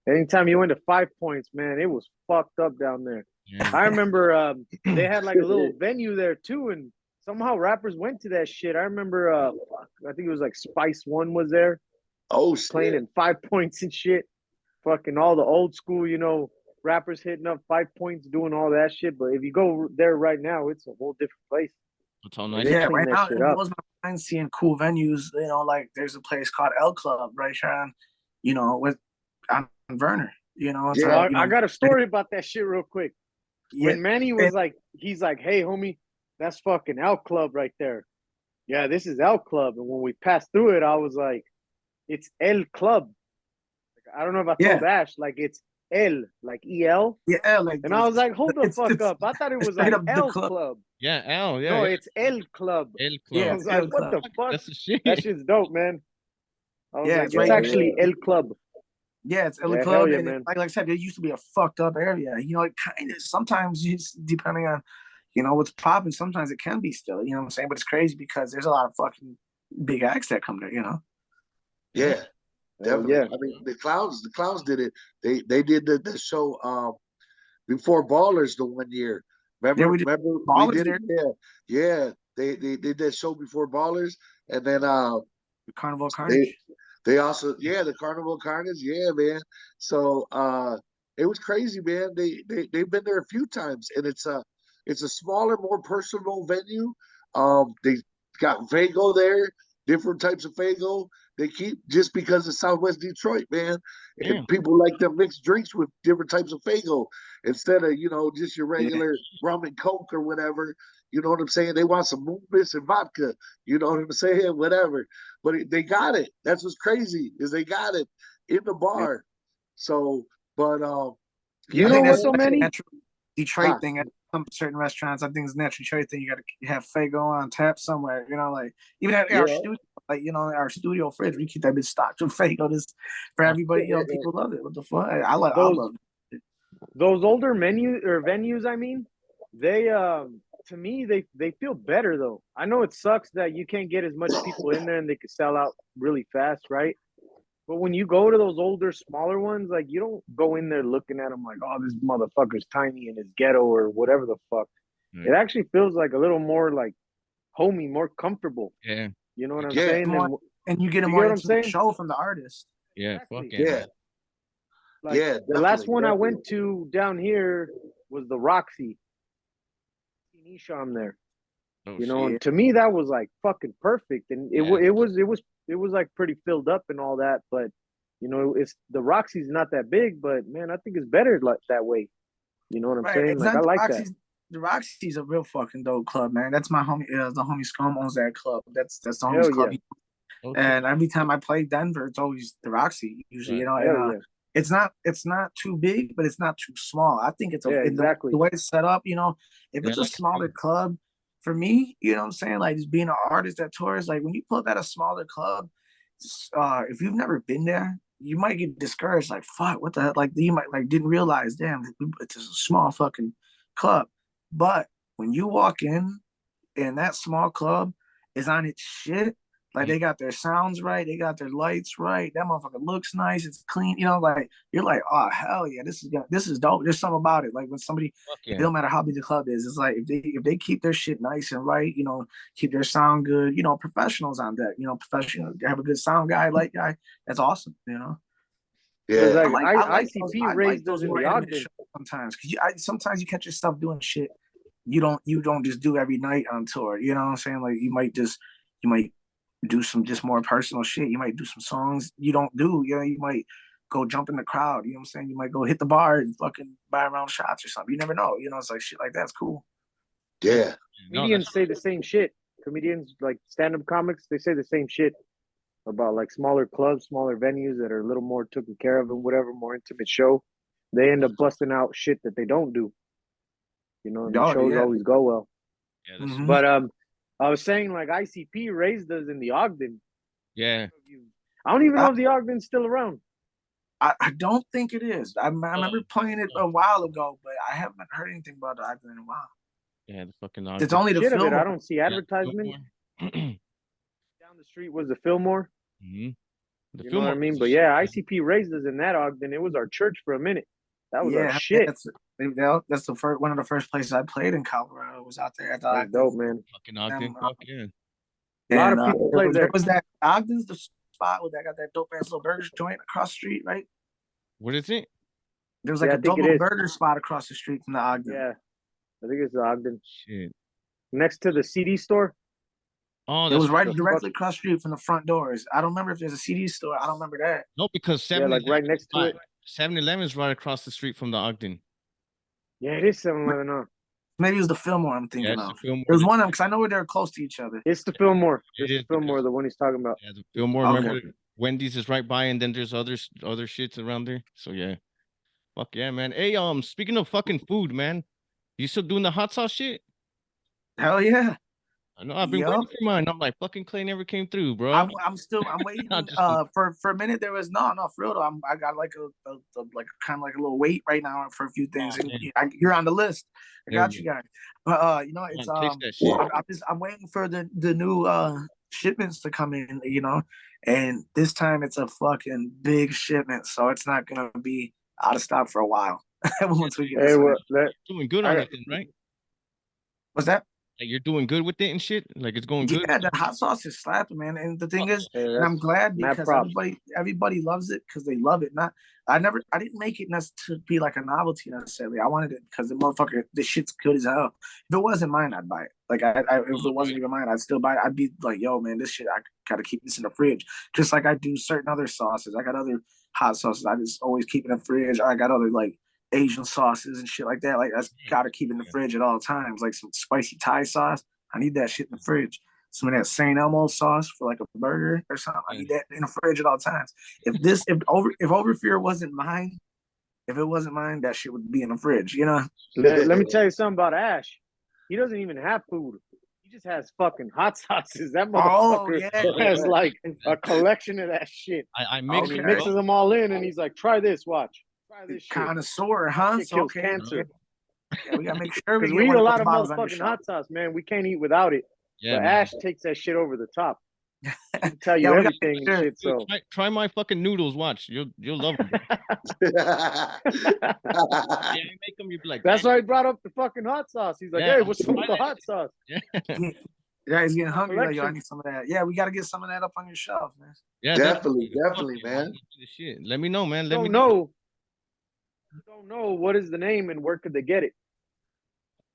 anytime you went to 5 Points, man, it was fucked up down there. Yeah. I remember they had like a little venue there too, and somehow rappers went to that shit. I remember, I think it was like Spice One was there. Oh, playing in 5 Points and shit. Fucking all the old school, you know, rappers hitting up 5 Points, doing all that shit. But if you go there right now, it's a whole different place. It's all nice. Yeah, right now it blows my mind seeing cool venues. You know, like there's a place called L Club, right, Sean? You know, with on Verner. You know, yeah. I got a story about that shit real quick. When Manny was like, he's like, "Hey, homie, that's fucking L Club right there." Yeah, this is L Club. And when we passed through it, I was like, "It's El Club." Like, I don't know if I told Ash, like it's El, like EL. Yeah, L. Like, and I was like, hold the fuck up. I thought it was like L Club. Yeah, L. Yeah. No, it's El Club. El Club. Yeah, I was like, what the fuck? That's the shit. That shit's dope, man. I was like, it's right actually El Club. Yeah, it's El Club. And like I said, it used to be a fucked up area. You know, it kind of sometimes, depending on, you know, what's popping, sometimes it can be still, you know what I'm saying? But it's crazy because there's a lot of fucking big acts that come there, you know? Yeah. Definitely. I mean, the clowns did it. They did the show before Ballers the 1 year. Remember? We did it. Yeah. They did that show before Ballers, and then the Carnival Carnage. They also the Carnival Carnage. Yeah, man. So it was crazy, man. They've been there a few times, and it's a smaller, more personal venue. They got Fago there, different types of Fago. They keep just because of Southwest Detroit, man. And people like them mixed drinks with different types of Fago instead of, you know, just your regular rum and Coke or whatever. You know what I'm saying? They want some Moonbis and vodka. You know what I'm saying? Whatever. But they got it. That's what's crazy is they got it in the bar. So, but you know what's so many Detroit thing at some certain restaurants. I think it's a natural Detroit thing. You got to have Fago on tap somewhere. You know, like even at our studio. Like, you know, our studio fridge, we keep that bitch stocked with Fago. This for everybody. You know, people love it. What the fuck? I love it. Those older venues. I mean, they to me they feel better though. I know it sucks that you can't get as much people in there and they can sell out really fast, right? But when you go to those older, smaller ones, like you don't go in there looking at them like, oh, this motherfucker's tiny in his ghetto or whatever the fuck. It actually feels like a little more like homey, more comfortable. Yeah. You know what I'm saying? And you get a more intimate show from the artist. Yeah, exactly. fuck yeah. The last one I went to down here was the Roxy. Nisham there. You know, and to me that was like fucking perfect. And it was like pretty filled up and all that, but you know, it's the Roxy's not that big, but man, I think it's better like that way. You know what I'm saying? Like I like that. The Roxy's a real fucking dope club, man. That's my homie. The homie Scum owns that club. That's the homie's club. Okay. And every time I play Denver, it's always the Roxy. Usually, you know, and, it's not too big, but it's not too small. I think it's the way it's set up. You know, if it's a smaller club, for me, you know what I'm saying, like just being an artist that tours, like when you pull up at a smaller club, if you've never been there, you might get discouraged. Like, fuck, what the heck? Like you might like didn't realize, damn, it's a small fucking club. But when you walk in and that small club is on its shit, like they got their sounds right, they got their lights right, that motherfucker looks nice, it's clean, you know, like you're like, oh hell yeah, this is dope. There's something about it. Like when somebody, it don't matter how big the club is, it's like if they keep their shit nice and right, you know, keep their sound good, you know, professionals on deck, you know, professional, have a good sound guy, light guy, that's awesome, you know. Because Yeah. like ICP raised us in the Ogden sometimes, because sometimes you catch yourself doing shit you don't just do every night on tour. You know what I'm saying? Like you might do some just more personal shit. You might do some songs you don't do. You know, you might go jump in the crowd. You know what I'm saying? You might go hit the bar and fucking buy a round of shots or something. You never know. You know, it's like shit like that's cool. Yeah. Comedians say the same shit. Comedians, like stand-up comics, they say the same shit about like smaller clubs, smaller venues that are a little more taken care of and whatever, more intimate show. They end up busting out shit that they don't do. You know, and the shows always go well. Yeah, but I was saying like ICP raised us in the Ogden. Yeah. I don't even know if the Ogden's still around. I don't think it is. I remember playing it a while ago, but I haven't heard anything about the Ogden in a while. Yeah, the fucking Ogden. It's only the shit Fillmore. Of it. I don't see advertisement. Down the street was the Fillmore. You know what I mean? But yeah, ICP raised us in that Ogden. It was our church for a minute. That was our shit. That's the first one of the first places I played in Colorado was out there at the Ogden. Dope, man. Fucking Ogden. Fuck yeah. A lot of people played there. There was that Ogden's the spot where they got that dope ass little burger joint across the street, right? What is it? There was like a dope little burger spot across the street from the Ogden. Yeah, I think it's the Ogden. Shit. Next to the CD store. Oh, it was right directly across the street from the front doors. I don't remember if there's a CD store. I don't remember that. No, because 7 like right next to it. 7-Eleven is right across the street from the Ogden. Yeah, it is 7-Eleven. Maybe it was the Fillmore I'm thinking of. There's one of them because I know they're close to each other. It's the Fillmore. It's the Fillmore, the one he's talking about. Yeah, the Fillmore. Remember, Wendy's is right by, and then there's other shits around there. So yeah, fuck yeah, man. Hey, speaking of fucking food, man, you still doing the hot sauce shit? Hell yeah. I know I've been waiting for mine. I'm like, fucking Clay never came through, bro. I'm waiting. For a minute there was no for real though. I got like a like kind of like a little wait right now for a few things. And you're on the list. I got you guys. But you know, it's I'm waiting for the new shipments to come in, you know, and this time it's a fucking big shipment, so it's not gonna be out of stock for a while. Once we get doing good on it, right? What's that? Like you're doing good with it and shit. Like it's going good. Yeah, the hot sauce is slapping, man. And the thing is, and I'm glad because everybody loves it because they love it. I didn't make it to be like a novelty necessarily. I wanted it because the shit's good as hell. If it wasn't mine, I'd buy it. Like if it wasn't even mine, I'd still buy it. I'd be like, yo, man, this shit, I gotta keep this in the fridge. Just like I do certain other sauces. I got other hot sauces. I just always keep in the fridge. Or I got other like Asian sauces and shit like that. Like that's gotta keep in the fridge at all times. Like some spicy Thai sauce, I need that shit in the fridge. Some of that St. Elmo sauce for like a burger or something, I need that in the fridge at all times. If Overfear wasn't mine, that shit would be in the fridge. You know. Let me tell you something about Ash. He doesn't even have food. He just has fucking hot sauces. That motherfucker has like a collection of that shit. I he mixes them all in, and he's like, "Try this, watch." This connoisseur, huh? It kills cancer. Yeah, we gotta make sure we eat a lot of motherfucking hot sauce, man. We can't eat without it. Yeah, but Ash takes that shit over the top. I can tell you everything and shit. So try my fucking noodles. Watch, you'll love them. Yeah, you make them. You be like, that's why he brought up the fucking hot sauce. He's like, hey, what's up with the hot sauce? Yeah, he's getting hungry. Like, yo, I need some of that. Yeah, we got to get some of that up on your shelf, man. Yeah, definitely, man. Shit. Let me know, man. Let me know. Don't know what is the name and where could they get it.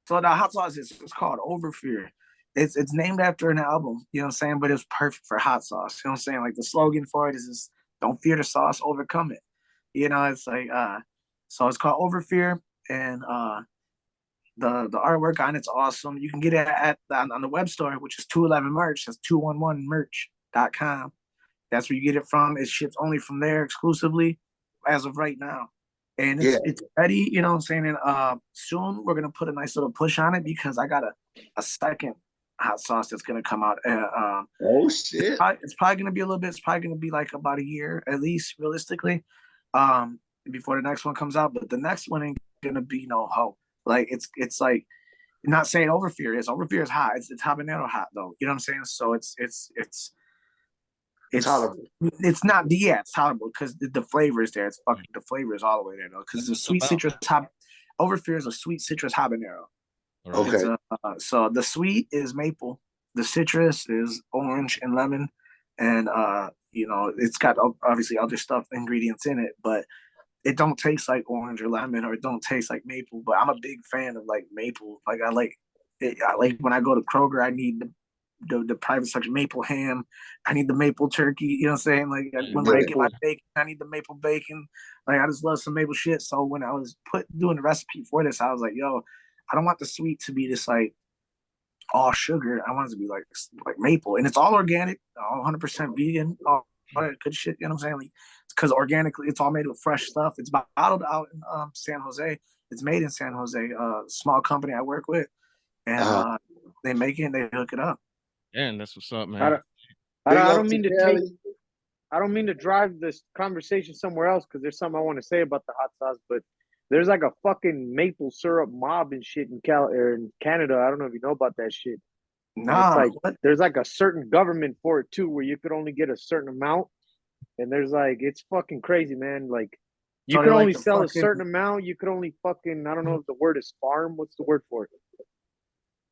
So the hot sauce is called Overfear. It's named after an album, you know what I'm saying? But it's perfect for hot sauce. You know what I'm saying? Like the slogan for it is just, don't fear the sauce, overcome it. You know, it's like so it's called Overfear, and the artwork on it's awesome. You can get it on the web store, which is 211 merch. That's 211merch.com. That's where you get it from. It ships only from there exclusively as of right now. And it's ready, you know what I'm saying? And soon we're gonna put a nice little push on it because I got a second hot sauce that's gonna come out. Oh shit! It's probably gonna be a little bit. It's probably gonna be like about a year at least, realistically, before the next one comes out. But the next one ain't gonna be no hope. Like it's like not saying Overfear is. Overfear is hot. It's habanero hot though. You know what I'm saying? So it's tolerable. it's not it's tolerable because the flavor is there. It's fucking the flavor is all the way there though. Because the sweet citrus Overfear is a sweet citrus habanero. Okay. So the sweet is maple, the citrus is orange and lemon, and it's got obviously other stuff ingredients in it, but it don't taste like orange or lemon, or it don't taste like maple. But I'm a big fan of like maple. Like I like it. I like when I go to Kroger, I need the private section maple ham. I need the maple turkey. You know what I'm saying? Like when I get my bacon, I need the maple bacon. Like I just love some maple shit. So when I was doing the recipe for this, I was like, yo, I don't want the sweet to be this like all sugar. I want it to be like maple, and it's all organic, all 100% vegan, all that good shit. You know what I'm saying? Like, because organically, it's all made with fresh stuff. It's bottled out in San Jose. It's made in San Jose. Small company I work with, and they make it and they hook it up. Yeah, and that's what's up, man. I don't mean to drive this conversation somewhere else because there's something I want to say about the hot sauce, but there's like a fucking maple syrup mob and shit in Canada. I don't know if you know about that shit. Nah, there's like a certain government for it too, where you could only get a certain amount, and there's like it's fucking crazy, man. Like you can only sell a certain amount. You could only fucking I don't know if the word is farm. What's the word for it?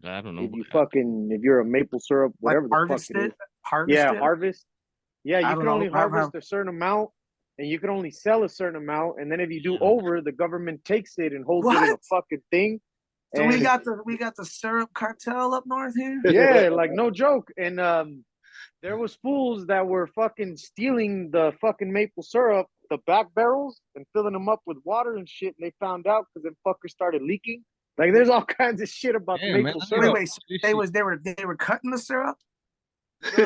I don't know. If you're a maple syrup, whatever like the fuck it is. Harvest. Yeah, you can only harvest a certain amount, and you can only sell a certain amount. And then if you do over, the government takes it and holds it in a fucking thing. So we got the syrup cartel up north here. Yeah, like no joke. And there was fools that were fucking stealing the fucking maple syrup, the back barrels, and filling them up with water and shit. And they found out because them fuckers started leaking. Like there's all kinds of shit about the maple syrup. Wait, so they were cutting the syrup? No,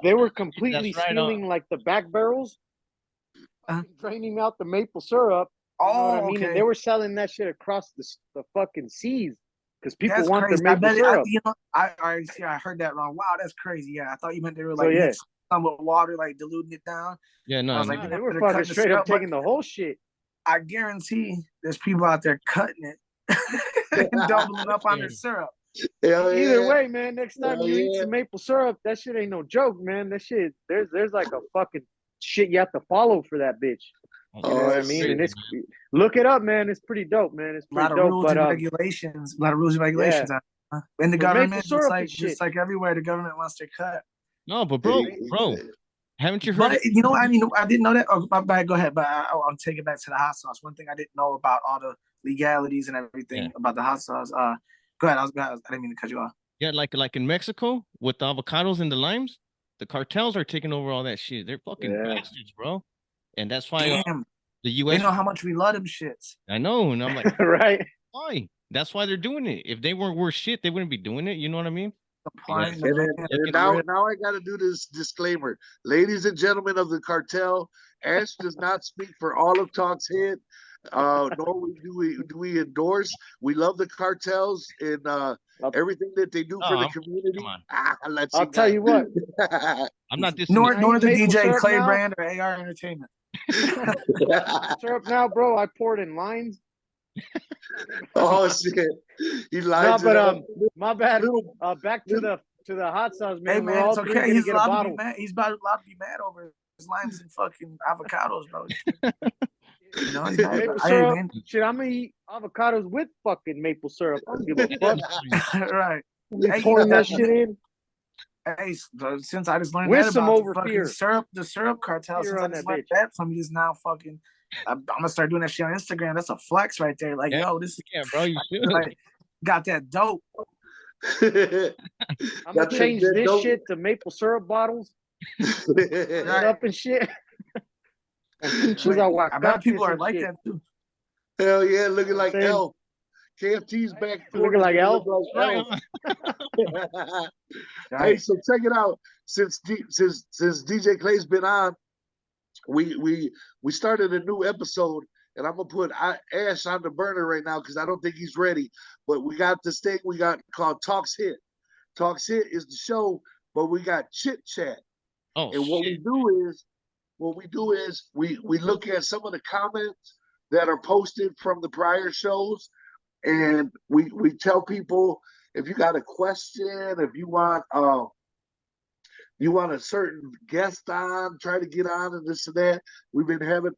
they were completely stealing like the back barrels, draining out the maple syrup. You know what I mean? Okay. And they were selling that shit across the fucking seas because people want their maple syrup. I heard that wrong. Wow, that's crazy. Yeah, I thought you meant they were like mixing some with water, like diluting it down. Yeah, no, I was like, they were fucking straight up taking the whole shit. I guarantee there's people out there cutting it and doubling up on their syrup. Either way, man, next time you eat some maple syrup, that shit ain't no joke, man. That shit, there's like a fucking shit you have to follow for that bitch. You know what I mean? And look it up, man. It's pretty dope, man. It's pretty dope. A lot of rules and regulations. In the government, it's like everywhere. The government wants their cut. No, but bro, haven't you heard? But I didn't know that. Oh, my bad. Go ahead. But I'll take it back to the hot sauce. One thing I didn't know about all the legalities and everything about the hot sauce. Go ahead. I didn't mean to cut you off. Yeah, like in Mexico with the avocados and the limes, the cartels are taking over all that shit. They're fucking bastards, bro. And that's why the U.S. They know how much we love them shits. I know, and I'm like, right? Why? That's why they're doing it. If they weren't worth shit, they wouldn't be doing it. You know what I mean? And now I got to do this disclaimer, ladies and gentlemen of the cartel. Ash does not speak for all of Talk's Head. Nor do we endorse. We love the cartels and everything that they do for the community. I'll tell you what. I'm not this. Nor the DJ Clay Brand or AR Entertainment. Syrup now, bro. I poured in lines. Oh shit! He lied. No, but my bad. Back to the hot sauce, man. Hey man, it's okay. He's allowed to be mad. He's allowed to be mad over his limes and fucking avocados, bro. You know, shit, I'm gonna eat avocados with fucking maple syrup. I don't give a fuck. Right. Pouring that shit in. Hey, since I just learned with that some about syrup, the syrup cartel, since I just learned that from you, just now fucking, I'm gonna start doing that shit on Instagram. That's a flex right there. Like, yo, this is bro, you should. Like, got that dope. I'm gonna change this dope shit to maple syrup bottles. Up and shit. I bet people are like that too. Hell yeah, looking like Elf. KFT's back. Looking like Elf. Hey, so check it out. Since DJ Clay's been on, we started a new episode, and I'm gonna put Ash on the burner right now because I don't think he's ready. But we got this thing we got called Talks Hit. Talks Hit is the show, but we got Chit Chat. Oh, and what we do is we look at some of the comments that are posted from the prior shows, and we tell people if you got a question, if you want a certain guest on, try to get on and this and that. We've been having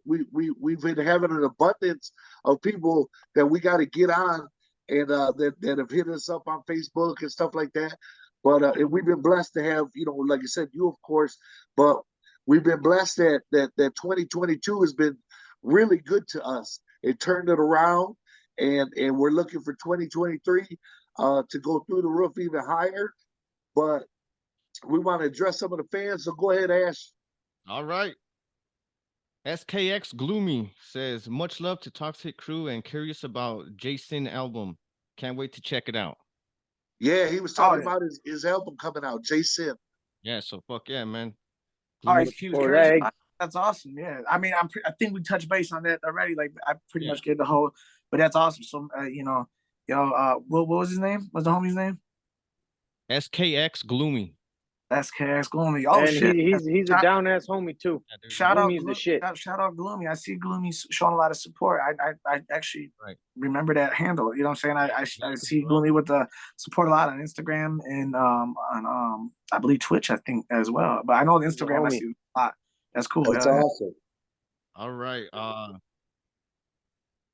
an abundance of people that we got to get on and that have hit us up on Facebook and stuff like that. But and we've been blessed to have, like I said, you of course, but we've been blessed that 2022 has been really good to us. It turned it around, and we're looking for 2023 to go through the roof even higher. But we want to address some of the fans, so go ahead, Ash. All right. SKX Gloomy says, much love to Toxic Crew and curious about Jason album. Can't wait to check it out. Yeah, he was talking about his album coming out, Jason. Yeah, so fuck yeah, man. All right, he was curious about it. That's awesome. Yeah, I mean, I think we touched base on that already. Like, I pretty much get the whole, but that's awesome. So, what was his name? What's the homie's name? SKX Gloomy. SKX Gloomy. Oh, and shit. He's a down ass homie too. Shout out Gloomy. Shout out Gloomy. I see Gloomy showing a lot of support. I actually remember that handle. You know what I'm saying? I see Gloomy with the support a lot on Instagram and on I believe Twitch, I think, as well. But I know on Instagram I see a lot. That's cool. That's awesome. All right.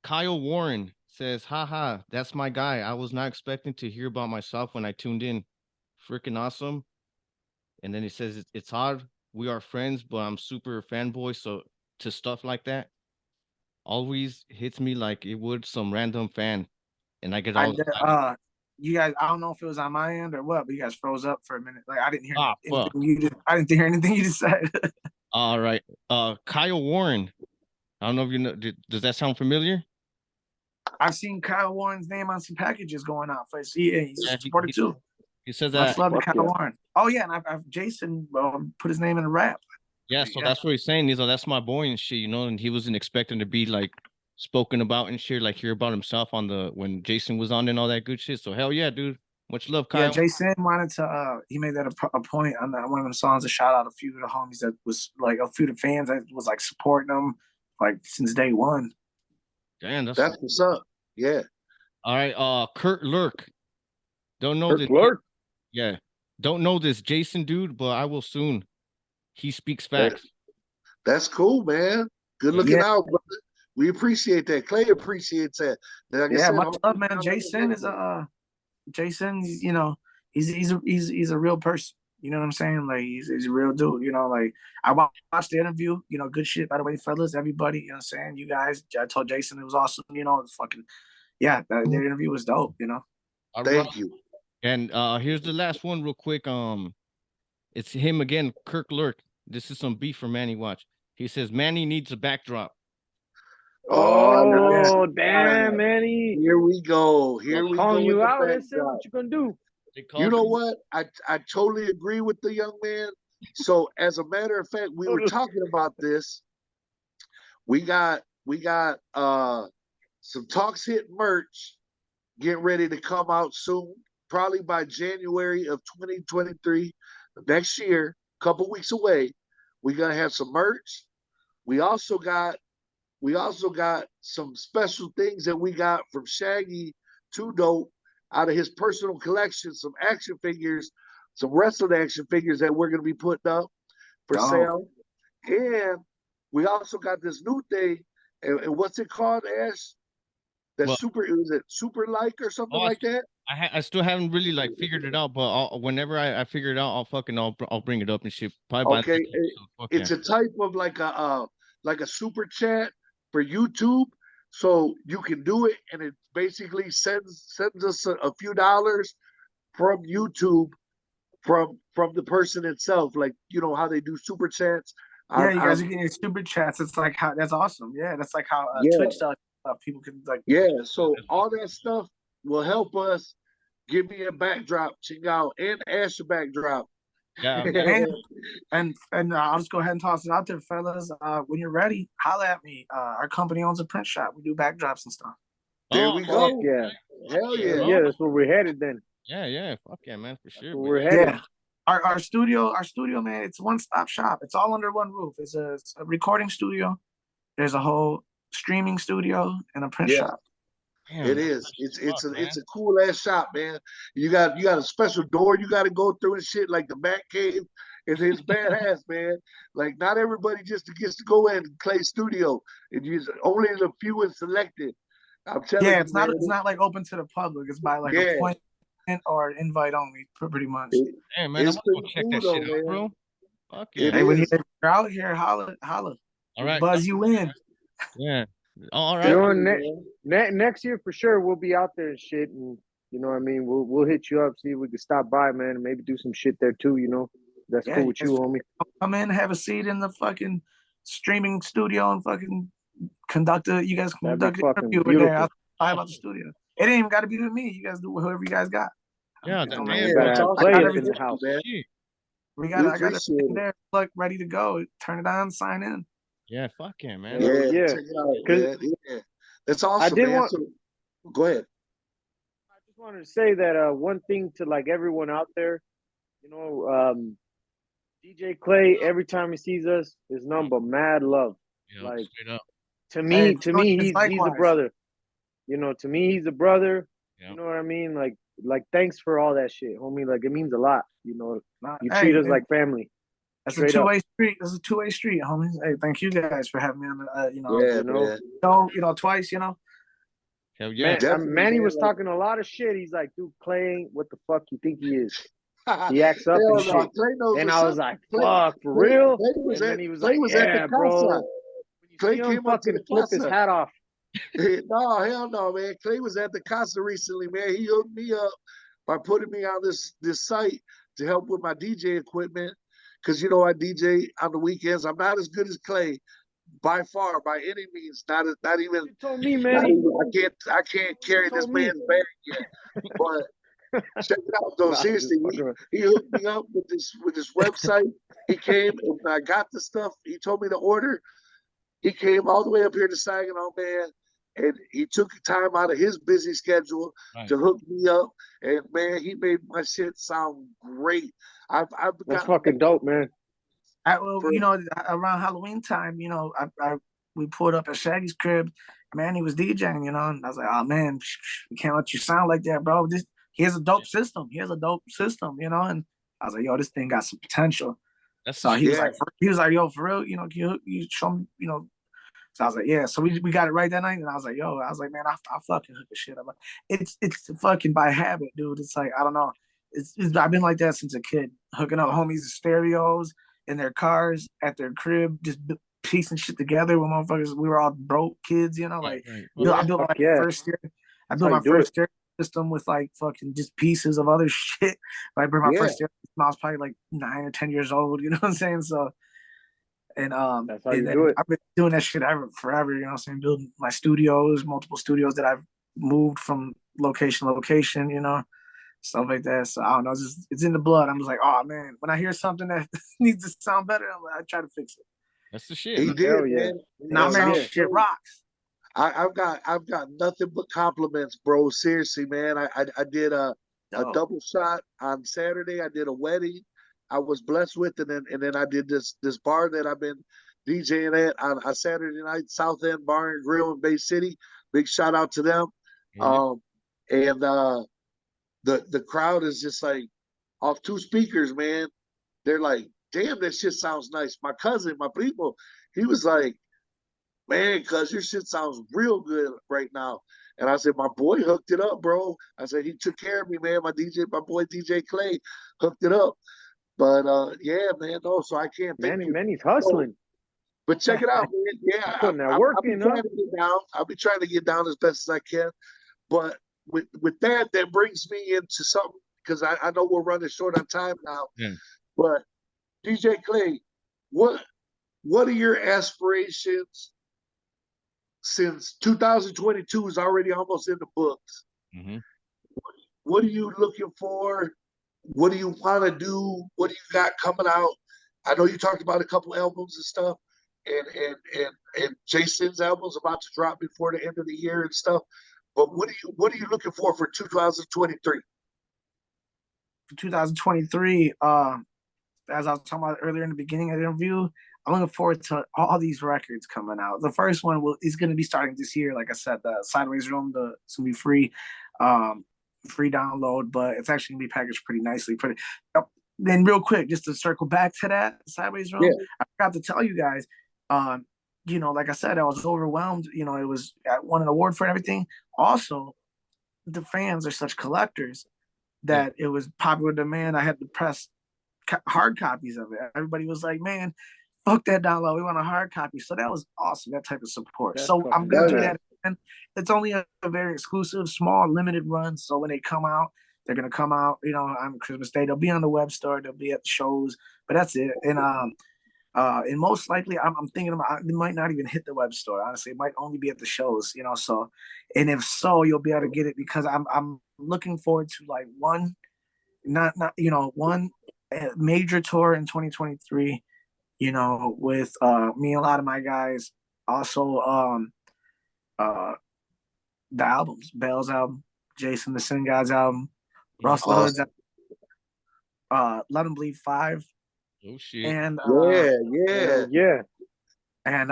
Kyle Warren says, haha, that's my guy. I was not expecting to hear about myself when I tuned in. Freaking awesome. And then he says, it's hard. We are friends, but I'm super fanboy. So to stuff like that, always hits me like it would some random fan. And I get all you guys, I don't know if it was on my end or what, but you guys froze up for a minute. Like I didn't hear anything I didn't hear anything you just said. All right. Kyle Warren. I don't know if you know, does that sound familiar? I've seen Kyle Warren's name on some packages going out. He's supported too. He says that. Much love to Kyle Warren. Oh yeah, and I've Jason put his name in a rap. Yeah, so that's what he's saying. He's like, that's my boy and shit, and he wasn't expecting to be like spoken about and shit, like hear about himself on when Jason was on and all that good shit. So hell yeah, dude. Much love, Kyle. Yeah, Jason wanted to. He made that a point on one of the songs to shout out a few of the homies that was like a few of the fans that was like supporting them like since day one. Damn, that's what's up. Yeah. All right. Kurt Lurk. Don't know this. Yeah. Don't know this Jason dude, but I will soon. He speaks facts. That's cool, man. Good looking out, brother. We appreciate that. Clay appreciates that. Like much love, man. Jason is he's a real person. You know what I'm saying? Like he's a real dude. Like I watched the interview. Good shit. By the way, fellas, everybody. You know what I'm saying? You guys. I told Jason it was awesome. It was fucking. Yeah, that interview was dope. Thank you. And here's the last one, real quick. It's him again, Kirk Lurk. This is some beef for Manny Watch. He says Manny needs a backdrop. Oh, damn, Manny! Here we go. Here we go. Calling you out. That's what you gonna do. You know what? I totally agree with the young man. So as a matter of fact, we were talking about this. We got some Talks Hit merch getting ready to come out soon, probably by January of 2023, next year, a couple weeks away. We're gonna have some merch. We also got some special things that we got from Shaggy Too Dope out of his personal collection, some action figures, some wrestling action figures that we're gonna be putting up for sale. And we also got this new thing, and what's it called, Ash? Is it super like or something like that? I still haven't really like figured it out, but whenever I figure it out, I'll bring it up and shit. Okay, it's a type of like a super chat for YouTube, so you can do it, and it basically sends us a few dollars from YouTube from the person itself, like how they do super chats. Yeah, you guys are getting super chats. It's like that's awesome. Yeah, that's like how Twitch does. People can like so all that stuff will help us. Give me a backdrop, Chingal, and Ash a backdrop. Yeah, and I'll just go ahead and toss it out there, fellas. When you're ready, holla at me. Our company owns a print shop. We do backdrops and stuff. There we go. Yeah, hell yeah. Yeah, that's where we're headed then. Yeah, fuck yeah, man, for sure. We're headed. Yeah. Our studio, man. It's a one-stop shop. It's all under one roof. It's a recording studio. There's a whole streaming studio and a print shop. Damn, It that's is. fuck, man. It's a cool ass shop, man. You got a special door you got to go through and shit, like the Bat Cave. And it's badass, man. Like not everybody just gets to go in Clay Studio. And you only the few and selected. I'm telling Yeah, you, man. it's not like open to the public. It's by like Yeah, appointment or invite only, pretty much. Damn, man, I'm it's gonna go pretty check cool that shit though, out, man. bro. Fuck It yeah. Hey, when is. you're out here, holla, holla. All right. Buzz you in. Yeah. All You right. know, Definitely, man. next year for sure we'll be out there and shit, and you know what I mean. We'll hit you up, see if we can stop by, man, and maybe do some shit there too. You know, that's Yeah, cool you with guys you, homie. come in, have a seat in the fucking streaming studio, and fucking you guys That'd be conduct an fucking interview over there. I'll beautiful. talk about the studio. It ain't even got to be with me. You guys do whoever you guys got. Yeah, You that know, Man, man. we Yeah, gotta it's have awesome, I Clay got up man. in the everything. Thank you, house. man. Shit. I We got appreciate everything it. there. Look, ready to go. Turn it on, sign in. Yeah, fuck yeah, man. Hell Yeah, yeah. check it out, Cause man. Yeah, that's I awesome, did man. want, So, go ahead. I just wanted to say that one thing to like everyone out there, you know, DJ Clay, every time he sees us, is nothing but mad love. Yeah, Like straight up. Hey, to me, it's he's a likewise. brother. You know, to me, he's a brother. Yeah. You know what I mean? Like thanks for all that shit, homie. Like it means a lot. You know, you Hey, treat us like family. that's a Straight up. two-way street. That's a two-way street, homies. Hey, thank you guys for having me on the, Yeah, You know, man. twice, Hell yeah. Definitely, Manny man. was talking a lot of shit. He's like, dude, Clay ain't what the fuck you think he is. Like, He acts up and hell no, shit. Clay knows And what's I was up. like, Clay, fuck, for real? And then he was Clay like, was at the yeah, casa. bro. When you Clay see him came up to fucking the flip his casa. hat off. No, hell no, man. Clay was at the casa recently, man. He hooked me up by putting me on this site to help with my DJ equipment. Cause you know I DJ on the weekends. I'm not as good as Clay by far, by any means. Not even. You told me, Not Manny. even I can't carry this told me. man's bag yet. But check it out though. Nah, Seriously, he hooked me up with this website. He came and I got the stuff. He told me to order. He came all the way up here to Saginaw, man, and he took time out of his busy schedule Right. to hook me up. And man, he made my shit sound great. I've That's got fucking dope, man. for, around Halloween time, we pulled up at Shaggy's crib. Man, he was DJing, and I was like, oh man, we can't let you sound like that, bro. He has a dope system. And I was like, yo, this thing got some potential. That's So he was yeah. like, yo, for real, can you show me, So I was like, yeah. So we got it right that night, and I was like, man, I fucking hook the shit up. It's fucking by habit, dude. It's like I don't know. I've been like that since a kid, hooking up homies' stereos in their cars at their crib, just piecing shit together with motherfuckers. We were all broke kids, right. I built my Yeah. first year. I That's built how my you do first it. stereo system with like fucking just pieces of other shit. Like my Yeah. first stereo system, I was probably like 9 or 10 years old. You know what I'm saying? So. And That's how you do it. I've been doing that shit forever, you know what I'm saying? Building my studios, multiple studios that I've moved from location to location, stuff like that. So I don't know, it's in the blood. I'm just like, oh man, when I hear something that needs to sound better, I try to fix it. That's the shit, He man. did, Hell yeah. man. Nah, man, yeah. this shit rocks. I've got nothing but compliments, bro. Seriously, man. I did a double shot on Saturday. I did a wedding I was blessed with, and then I did this bar that I've been DJing at on Saturday night, South End Bar and Grill in Bay City. Big shout out to them. Yeah. And the crowd is just like off two speakers, man. They're like, damn, that shit sounds nice. My cousin, my people, he was like, man, cuz your shit sounds real good right now. And I said, my boy hooked it up, bro. I said, he took care of me, man. My boy DJ Clay hooked it up. But yeah, man, no, so I can't thank you. Manny's hustling. But check it out, man. Yeah, Putting that work I'll be in, trying huh? to get down. I'll be trying to get down as best as I can. But with that brings me into something because I know we're running short on time now. Yeah. But DJ Clay, what are your aspirations since 2022 is already almost in the books? Mm-hmm. What are you looking for? What do you want to do? What do you got coming out? I know you talked about a couple albums and stuff, and Jason's album's about to drop before the end of the year and stuff. But what are you looking for 2023? For 2023, as I was talking about earlier in the beginning of the interview, I'm looking forward to all these records coming out. The first one is going to be starting this year. Like I said, the Sideways Room, it's going to be free, free download, but it's actually going to be packaged pretty nicely. Then real quick, just to circle back to that Sideways Room, I forgot to tell you guys, like I said, I was overwhelmed. It was I won an award for everything. Also, the fans are such collectors that it was popular demand. I had to press hard copies of it. Everybody was like, man, fuck that download. We want a hard copy. So that was awesome, that type of support. That's so I'm going to do badass. that again. It's only a very exclusive, small, limited run. So when they come out, they're going to come out, on Christmas Day. They'll be on the web store. They'll be at the shows. But that's it. And most likely, I'm thinking about it might not even hit the web store. Honestly, it might only be at the shows, So, and if so, you'll be able to get it because I'm looking forward to like one major tour in 2023. With me and a lot of my guys. Also, the albums, Bell's album, Jason the Sin God's album, Russell Hood's album, Let 'Em Bleed 5. Oh shit. And yeah. And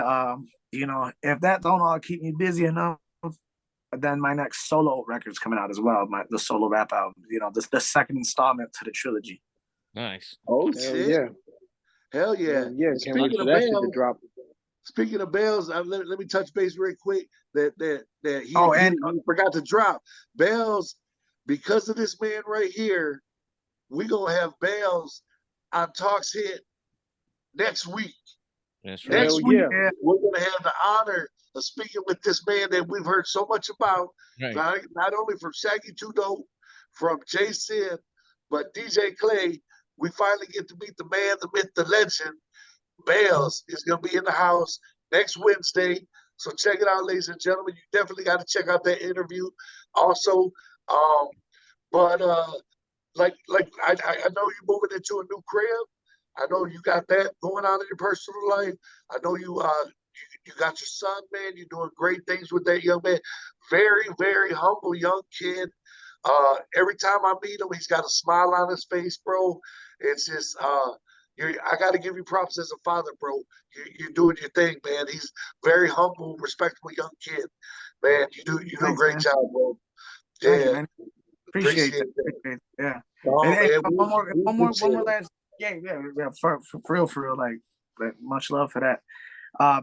if that don't all keep me busy enough, then my next solo record's coming out as well. The solo rap album, the second installment to the trilogy. Nice. Oh shit. Hell yeah. Yeah, can't wait for that shit to drop. Speaking of Bells, let me touch base real quick that he forgot to drop. Bells, because of this man right here, we're going to have Bells on Talks Hit next week. That's right. Next week, we're going to have the honor of speaking with this man that we've heard so much about, not only from Shaggy 2 Dope, from Jason, but DJ Clay. We finally get to meet the man, the myth, the legend. Bells is going to be in the house next Wednesday. So check it out, ladies and gentlemen. You definitely got to check out that interview. Also, like I know you're moving into a new crib. I know you got that going on in your personal life. I know you got your son, man. You're doing great things with that young man. Very, very humble young kid. Every time I meet him, he's got a smile on his face, bro. It's just I got to give you props as a father, bro. You're doing your thing, man. He's very humble, respectable young kid, man. You do a great job, bro. Yeah, thank you, man. Appreciate it. Yeah. One more last. Yeah. For real. Like much love for that. I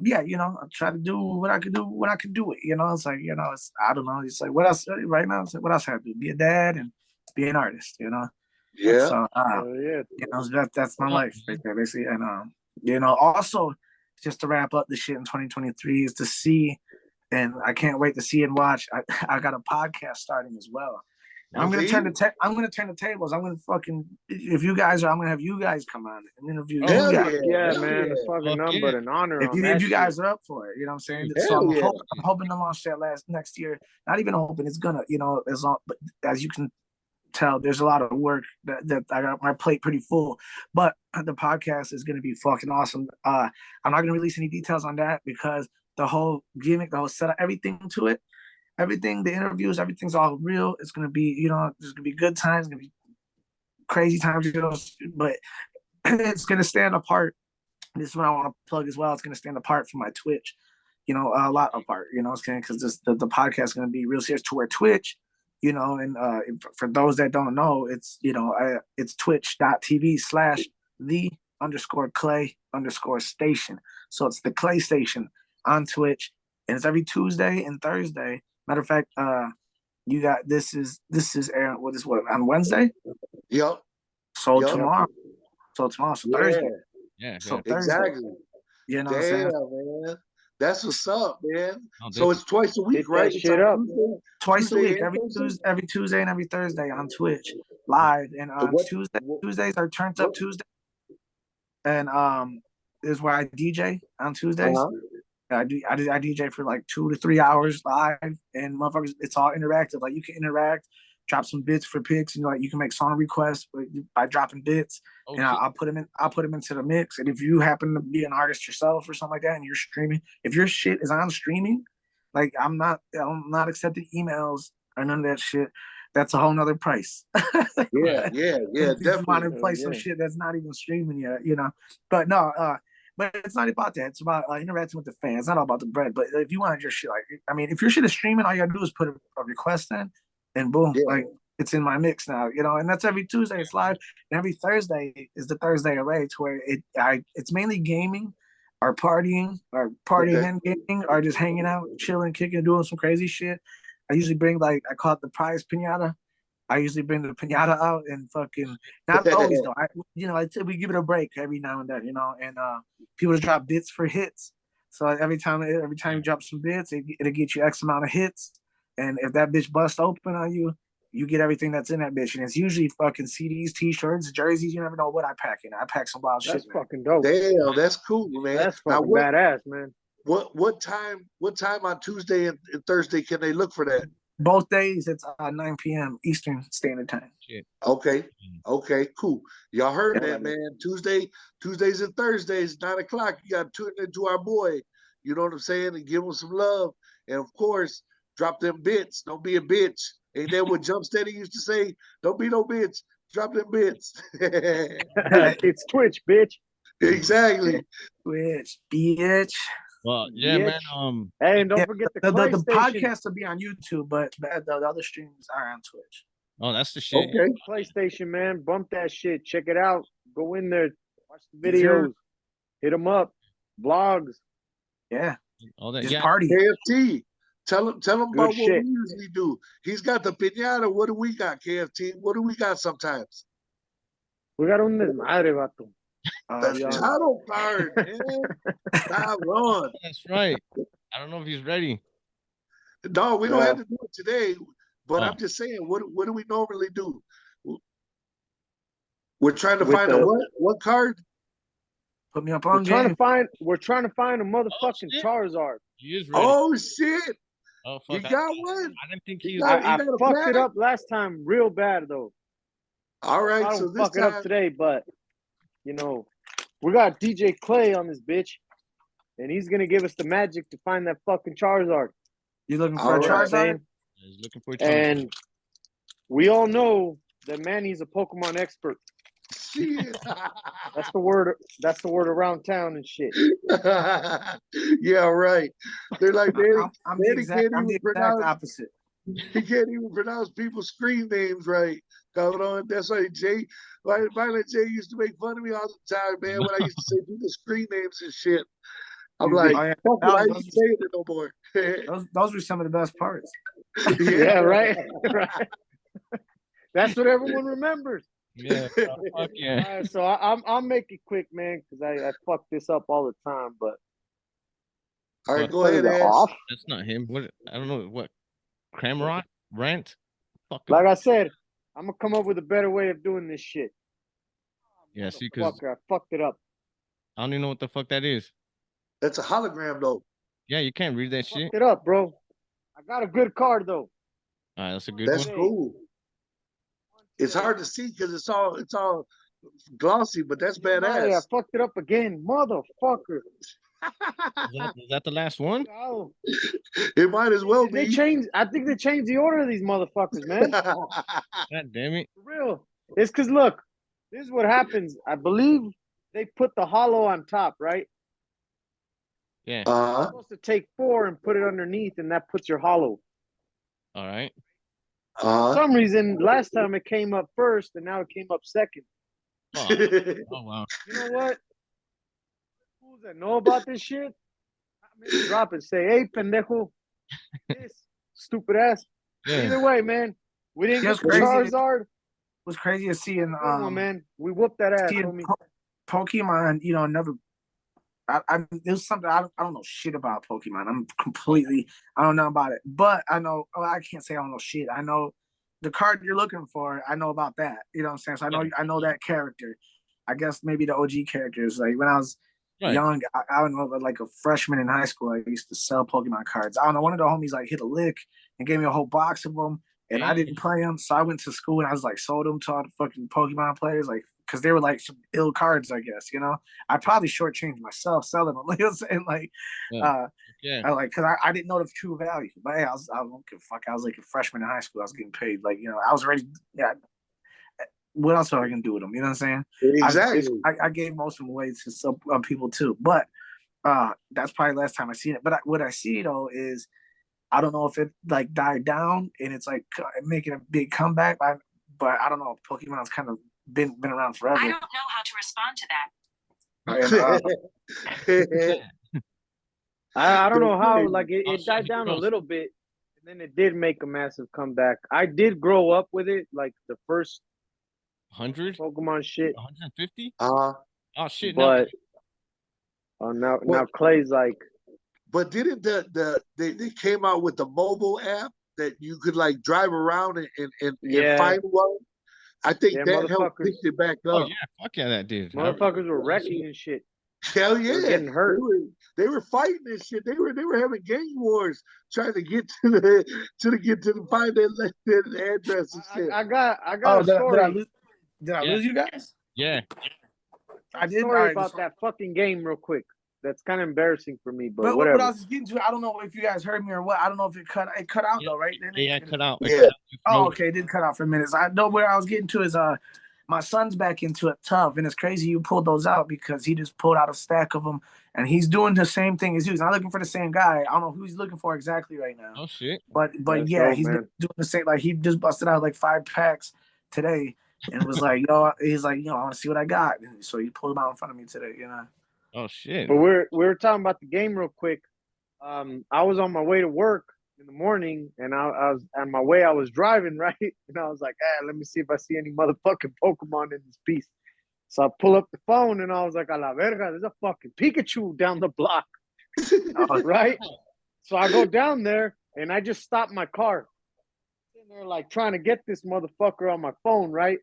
try to do what I could do when I could do it. It's like, I don't know. It's like, what else right now? It's like, what else I have to do? Be a dad and be an artist, Yeah. So, that's my life right there, basically. And, also just to wrap up the shit in 2023 is to see, and I can't wait to see and watch. I got a podcast starting as well. I'm gonna turn the tables. I'm gonna if you guys are, I'm gonna have you guys come on and interview you guys. Yeah, man, it's fucking nothing but an honor. If you guys are up for it, you know what I'm saying. So I'm hoping to launch that next year. Not even hoping, it's gonna, but as you can tell, there's a lot of work that I got my plate pretty full. But the podcast is gonna be fucking awesome. I'm not gonna release any details on that because the whole gimmick, the whole setup, everything to it. Everything, the interviews, everything's all real. It's gonna be, there's gonna be good times, gonna be crazy times, but it's gonna stand apart. This is what I want to plug as well. It's gonna stand apart from my Twitch, a lot apart. Because the podcast is gonna be real serious to where Twitch, and for those that don't know, it's it's twitch.tv/the_clay_station. So it's the Clay Station on Twitch, and it's every Tuesday and Thursday. Matter of fact, you got this is airing on Wednesday? Yep. So tomorrow. So Thursday. Yeah. So exactly. You know what I'm saying? Man. That's what's up, man. So it's twice a week, right? Shit up. Twice a week, every Tuesday and every Thursday on Twitch live. And on Tuesdays are Turns Up Tuesday. And is where I DJ on Tuesdays. I DJ for like 2 to 3 hours live, and motherfuckers, it's all interactive. Like you can interact, drop some bits for picks, and like you can make song requests by dropping bits, and I'll put them into the mix. And if you happen to be an artist yourself or something like that, and you're streaming, if your shit is on streaming, like I'm not accepting emails or none of that shit. That's a whole nother price. Yeah, definitely. You want to play some shit that's not even streaming yet, But no, But it's not about that. It's about interacting with the fans. It's not all about the bread. But if you wanted your shit, like, I mean, if your shit is streaming, all you gotta do is put a request in, and boom, Yeah. like it's in my mix now, you know. And that's every Tuesday. It's live, and every Thursday is the Thursday array, to where it's mainly gaming, or partying, Okay. and gaming, or just hanging out, chilling, kicking, doing some crazy shit. I usually bring, like, I call it the prize pinata. I usually bring the pinata out and fucking, not always though. We give it a break every now and then, you know, and people just drop bits for hits. So every time you drop some bits, it'll get you X amount of hits. And if that bitch busts open on you, you get everything that's in that bitch. And it's usually fucking CDs, t-shirts, jerseys. You never know what I pack in. I pack some wild That's shit, man. fucking dope. Damn, that's cool, man. That's Now, fucking badass, man. what time on Tuesday and Thursday can they look for that? Both days, it's 9 p.m. Eastern Standard Time. Shit. Okay. Okay, cool. Y'all heard Yeah. that, man. Tuesdays and Thursdays, 9 o'clock. You got to tune into our boy. You know what I'm saying? And give him some love. And of course, drop them bits. Don't be a bitch. Ain't that what Jump Steady used to say? Don't be no bitch. Drop them bits. It's Twitch, bitch. Exactly. Twitch, bitch. Well, yeah, Bitch. man. Hey, and don't Yeah, forget the the PlayStation. podcast will be on YouTube, but the other streams are on Twitch. Oh, that's the shit. Okay. PlayStation, man. Bump that shit. Check it out. Go in there. Watch the Yes, sir. videos. Hit them up. Vlogs. Yeah, All that. just Yeah. party. KFT. Tell him Good about what shit. we usually do. He's got the pinata. What do we got, KFT? What do we got sometimes? We got un desmadre, vato. The Yeah. title card, man. Stop on. That's right. I don't know if he's ready. No, we don't Yeah. have to do it today. But Oh. I'm just saying, what do we normally do? We're trying to With find a the- what card? Put me up We're on trying game. to find. We're trying to find a motherfucking shit. Charizard. He is ready. Oh shit! Oh, You fuck. got one. I didn't think You he was. got- I got a fucked it plan? up last time real bad though. All right, I so don't this fuck it up time, today, but you know, we got DJ Clay on this bitch, and he's gonna give us the magic to find that fucking Charizard. You looking for All a right. Charizard? Saying? He's looking for a chance. And we all know that Manny's a Pokemon expert. shit. That's the word. That's the word around town and shit. Yeah, right. They're like, I'm the Danny exact opposite. he can't even pronounce people's screen names right. Hold on. That's why Violent J used to make fun of me all the time, man, when I used to say people's screen names and shit. I'm like, Oh, yeah. fuck it, I ain't Those- saying it no more. Those were some of the best parts. Yeah, right. Right. That's what everyone remembers. Yeah. Fuck yeah. All right, so I'll make it quick, man, because I fuck this up all the time. But All right, go what is ahead, it, Ash. off? That's not him. What? I don't know what. Cramrot? Rant? Fuck him. Like I said, I'm gonna come up with a better way of doing this shit. Yeah, see, because Fucker, I fucked it up. I don't even know what the fuck that is. That's a hologram, though. Yeah, you can't read that shit. Fucked it up, bro. I got a good card though. All right, that's a good That's one. cool. It's hard to see because it's all glossy, but that's Hey, I badass. fucked it up again, motherfucker. Is that the last one? Oh, It might as well they be. changed. I think they changed the order of these motherfuckers, man. God damn it. For real. It's because look, this is what happens. I believe they put the hollow on top, right? Yeah. You're supposed to take 4 and put it underneath, and that puts your hollow. All right. For some reason, last time it came up first, and now it came up second. Oh, oh wow. You know what? Fools that know about this shit, maybe drop it. Say, hey, pendejo, this stupid ass. Yeah. Either way, man, we didn't Yeah, get the it's crazy. Charizard. It was crazy to see in Good one, man. We whooped that ass, seeing homie. Pokemon, you know, never. There's something I don't know shit about Pokemon. I don't know about it, but I know. Oh, I can't say I don't know shit. I know the card you're looking for. I know about that. You know what I'm saying? So I know that character. I guess maybe the OG characters. Like when I was young, I don't know, like a freshman in high school, I used to sell Pokemon cards. I don't know. One of the homies like hit a lick and gave me a whole box of them, and I didn't play them. So I went to school and I was like sold them to all the fucking Pokemon players, like because they were like some ill cards, I guess. You know, I probably shortchanged myself selling them. You know what I'm saying? Like, I like because I didn't know the true value. But hey, I don't give a fuck. I was like a freshman in high school. I was getting paid. Like, you know, I was ready. Yeah. what else are I gonna do with them? You know what I'm saying? Exactly. I gave most of them away to some people too, but that's probably the last time I seen it. But what I see though is I don't know if it like died down and it's like making a big comeback. But I don't know. Pokemon's kind of been around forever. I don't know how to respond to that. And, I don't know how. Like it died down a little bit, and then it did make a massive comeback. I did grow up with it, like the first 100 Pokemon shit. 150. Oh shit! But now Clay's like. But didn't they came out with the mobile app that you could like drive around and find one? I think that helped pick it back up. Oh yeah, fuck yeah, that did. Motherfuckers were wrecking and shit. Hell yeah, they were getting hurt. They were fighting this shit. They were having gang wars trying to get to find their address and shit. I got a story. Did I lose you guys? Yeah. I did. Story about that fucking game real quick. That's kind of embarrassing for me, but whatever. What I was getting to, I don't know if you guys heard me or what. I don't know if it cut out though, right? Yeah, it cut out. Yeah. Oh, okay, it did cut out for minutes. I know where I was getting to is my son's back into it tough, and it's crazy you pulled those out because he just pulled out a stack of them, and he's doing the same thing as you. He's not looking for the same guy. I don't know who he's looking for exactly right now. Oh shit! But yeah, he's been doing the same. Like he just busted out like 5 packs today, and was like, he's like, I want to see what I got. And so he pulled them out in front of me today, Oh shit! But we were talking about the game real quick. I was on my way to work in the morning, and I was on my way. I was driving right, and I was like, let me see if I see any motherfucking Pokemon in this piece. So I pull up the phone, and I was like, a la verga, there's a fucking Pikachu down the block, right? So I go down there, and I just stop my car. Sitting there like trying to get this motherfucker on my phone, right?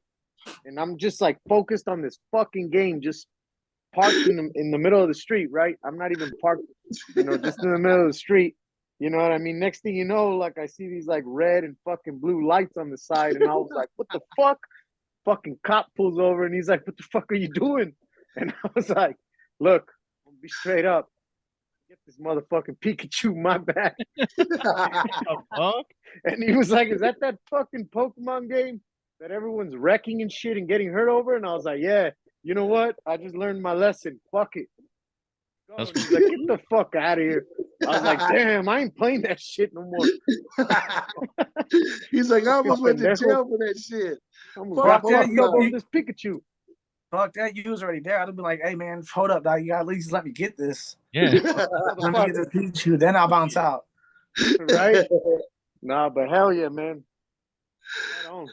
And I'm just like focused on this fucking game, just parked in the middle of the street, right? I'm not even parked, just in the middle of the street. You know what I mean? Next thing you know, like I see these like red and fucking blue lights on the side, and I was like, what the fuck? Fucking cop pulls over and he's like, what the fuck are you doing? And I was like, look, I'll be straight up. Get this motherfucking Pikachu in my back. And he was like, is that fucking Pokemon game that everyone's wrecking and shit and getting hurt over? And I was like, yeah. You know what? I just learned my lesson. Fuck it. He's like, get the fuck out of here. I was like, damn, I ain't playing that shit no more. He's like, I almost went to jail for that shit. Fuck that, this Pikachu. Fuck that, you was already there. I'd have been like, hey man, hold up, dog. You gotta at least let me get this. Yeah. Let me get this Pikachu, then I'll bounce out. Right? Nah, but hell yeah, man. Right on.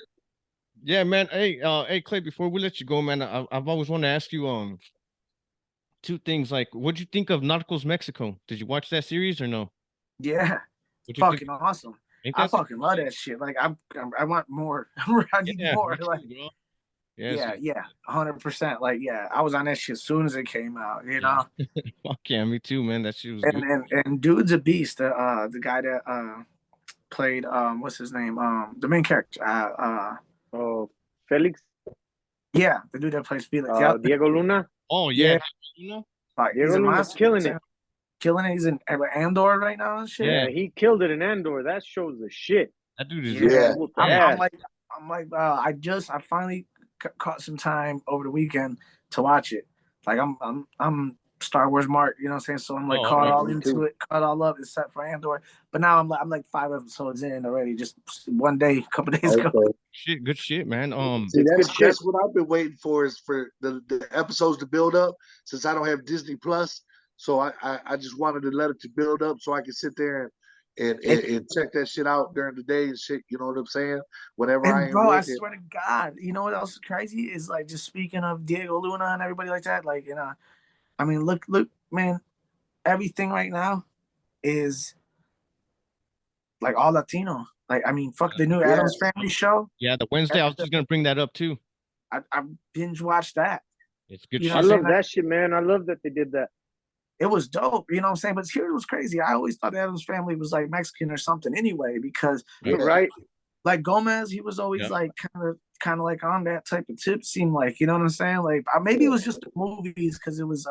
Yeah, man. Hey, Clay. Before we let you go, man, I've always wanted to ask you 2 things. Like, what'd you think of Narcos Mexico? Did you watch that series or no? Yeah, fucking awesome. I fucking love that shit. Like, I want more. I need more. Like, yeah, 100%. Like, yeah, I was on that shit as soon as it came out. Fuck yeah, me too, man. That shit was good. And dude's a beast. The guy that played what's his name? The main character. Felix. Yeah, the dude that plays Felix. Diego Luna. Oh yeah. Diego Luna's killing it. He's in Andor right now and shit. Yeah, he killed it in Andor. That shows the shit. That dude is I'm like I finally caught some time over the weekend to watch it. Like I'm Star Wars Mark, you know what I'm saying? So I'm like caught all into it, caught all up except for Andor. But now I'm like 5 episodes in already, just one day, a couple days ago. Shit, good shit, man. See, that's what I've been waiting for is for the episodes to build up since I don't have Disney Plus. So I just wanted to let it to build up so I can sit there and check that shit out during the day and shit. You know what I'm saying? Whenever I swear to God, you know what else is crazy is like just speaking of Diego Luna and everybody like that. Like I mean, look, man, everything right now is like all Latino. Like, I mean, fuck the new Addams Family show. Yeah, the Wednesday. I was just gonna bring that up too. I binge watched that. It's good. I love that shit, man. I love that they did that. It was dope, you know what I'm saying? But here it was crazy. I always thought the Addams Family was like Mexican or something anyway, because right, like Gomez, he was always like kind of like on that type of tip. Seemed like, you know what I'm saying? Like maybe it was just the movies because it was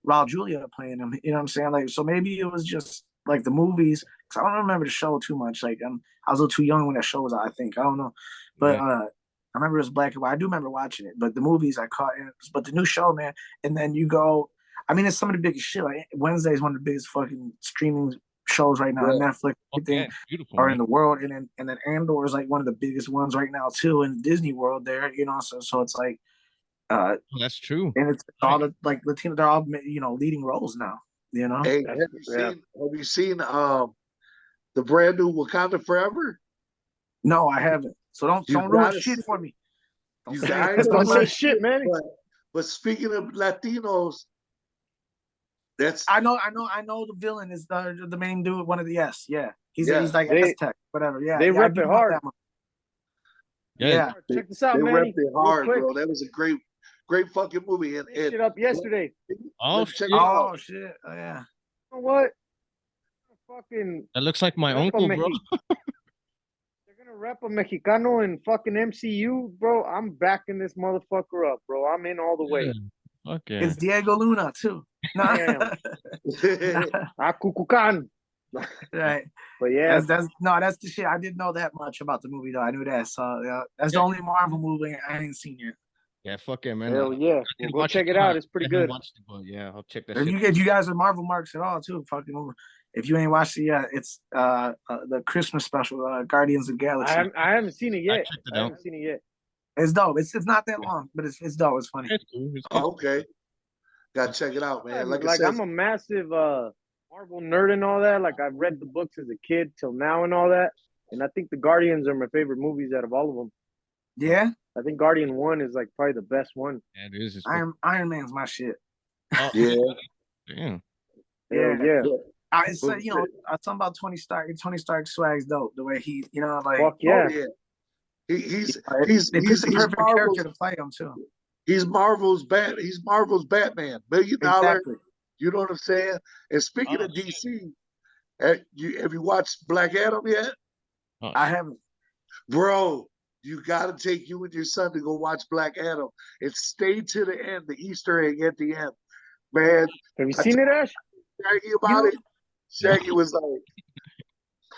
Raul Julia playing him. You know what I'm saying? Like, so maybe it was just like the movies. Cause I don't remember the show too much. Like I was a little too young when that show was out, I think. I don't know, but I remember it was black and white. I do remember watching it, but the movies I caught. But the new show, man. And then you go. I mean, it's some of the biggest shit. Like Wednesday is one of the biggest fucking streaming shows right now on Netflix, everything, beautiful, or man. in the world. And then Andor is like one of the biggest ones right now too in Disney World. There, you know, so it's like, that's true. and it's all the like Latino. They're all leading roles now. You know. Hey, have you seen the brand new Wakanda Forever? No, I haven't. So don't ruin shit for me. Don't say shit, man. But speaking of Latinos, I know the villain is the main dude, one of the he's like Aztec, whatever. Yeah, they rep it hard. Yeah. Check this out, man. They Manny. repped it hard, bro. That was a great fucking movie. And shit up yesterday. Oh shit! Oh shit! Oh yeah. You know what? Fucking. That looks like my uncle, bro. They're gonna rep a Mexicano in fucking MCU, bro. I'm backing this motherfucker up, bro. I'm in all the way. Okay. It's Diego Luna too. Damn. Cucucan. Right. But yeah, that's the shit. I didn't know that much about the movie though. I knew that. So that's the only Marvel movie I ain't seen yet. Yeah, fuck it, man. Hell yeah. Go check it out. It's pretty good. Yeah, I'll check that. If you guys are Marvel marks at all too, fucking. If you ain't watched it yet, it's the Christmas special, Guardians of the Galaxy. I haven't seen it yet. I haven't seen it yet. It's dope. It's not that long, but it's dope. It's funny. It's cool. Okay. Gotta check it out, man. Like I'm a massive Marvel nerd and all that. Like I've read the books as a kid till now and all that. And I think the Guardians are my favorite movies out of all of them. Yeah. I think Guardian 1 is like probably the best one. Yeah, it is. Iron Man's my shit. Oh, yeah. Damn. Yeah. It's talking about Tony Stark. Tony Stark swag's dope. The way he, like, fuck yeah. Oh, yeah. He's the perfect character to play him too. He's Marvel's Batman. $1 million. Exactly. You know what I'm saying? And speaking of DC, have you watched Black Adam yet? I haven't. Bro, you gotta take you and your son to go watch Black Adam and stay to the end, the Easter egg at the end. Man. Have you seen it, Ash? Shaggy about it. Shaggy was like,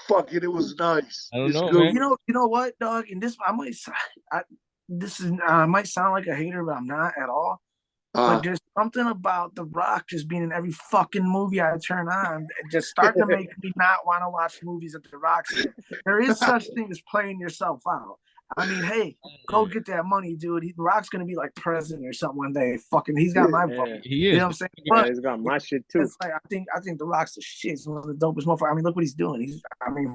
fuck it, it was nice. I don't know, good. man. You know what, dog? And this might sound like a hater, but I'm not at all. But there's something about The Rock just being in every fucking movie I turn on, just starting to make me not want to watch movies that The Rock's in. There is such thing as playing yourself out. I mean, hey, go get that money, dude. The Rock's gonna be like president or something one day. Fucking, he's got my fucking. He is. You know what I'm saying? Yeah, he's got my shit too. It's like I think The Rock's the shit. He's one of the dopest motherfuckers. I mean, look what he's doing.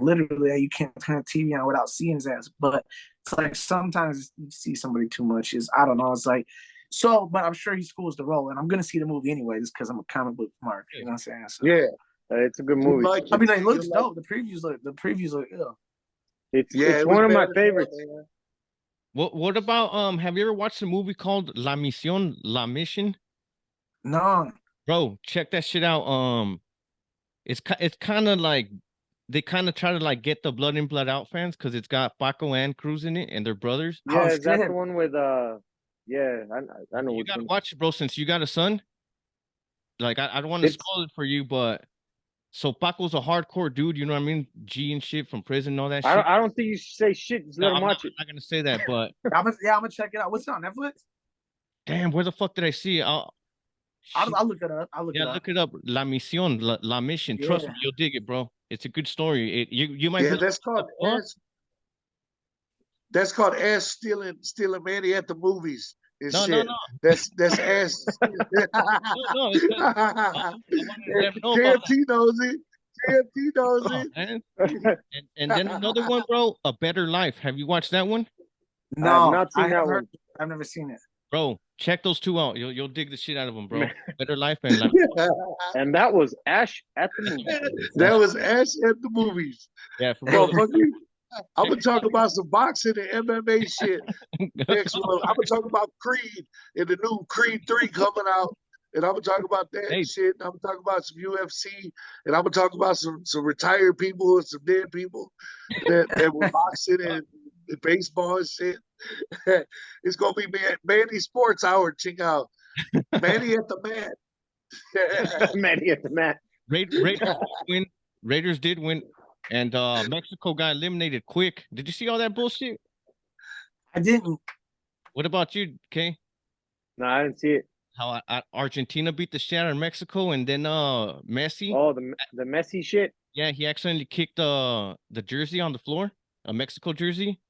Literally, you can't turn the TV on without seeing his ass. But it's like sometimes you see somebody too much. I don't know. It's like so, but I'm sure he schools the role, and I'm gonna see the movie anyway, just because I'm a comic book mark. You know what I'm saying? So, yeah, it's a good movie. I mean, it looks dope. The previews look ill. It's one of my favorites. What about have you ever watched a movie called La Mission? No. Bro, check that shit out. It's kind of like they kind of try to like get the Blood in Blood Out fans because it's got Paco and Cruz in it and they're brothers. Yeah, is that the one with yeah, I know. You gotta watch it, bro, since you got a son. Like I don't want to spoil it for you, but so Paco's a hardcore dude, you know what I mean? G and shit from prison and all that shit. I don't think you should say shit. Just let him watch it. I'm not gonna say that, but I'm gonna check it out. What's it on Netflix? Damn, where the fuck did I see it? I'll look it up. Look it up. La Mission. Yeah. Trust me, you'll dig it, bro. It's a good story. You might. Yeah, that's called ass stealing Manny at the movies. No. That's ass. No. JFT knows it. JFT knows it. And then another one, bro. A Better Life. Have you watched that one? No, I've not seen that one. I've never seen it. Bro, check those two out. You'll dig the shit out of them, bro. Better Life and and that was Ash at the movies. That was Ash at the movies. Yeah, for Bro, real. fuck you. I'm gonna talk about some boxing and MMA shit. Next one, I'm gonna talk about Creed and the new Creed 3 coming out. And I'm gonna talk about that shit. And I'm gonna talk about some UFC, and I'm gonna talk about some retired people and some dead people that were boxing and baseball and shit. It's gonna be Manny Sports Hour, ching out. Manny at the mat. Manny at the mat. Raiders did win, and Mexico got eliminated quick. Did you see all that bullshit? I didn't. What about you, Kay? No, I didn't see it. How Argentina beat the shit out of Mexico, and then Messi, Oh, the messy shit. yeah, he accidentally kicked the jersey on the floor, a Mexico jersey.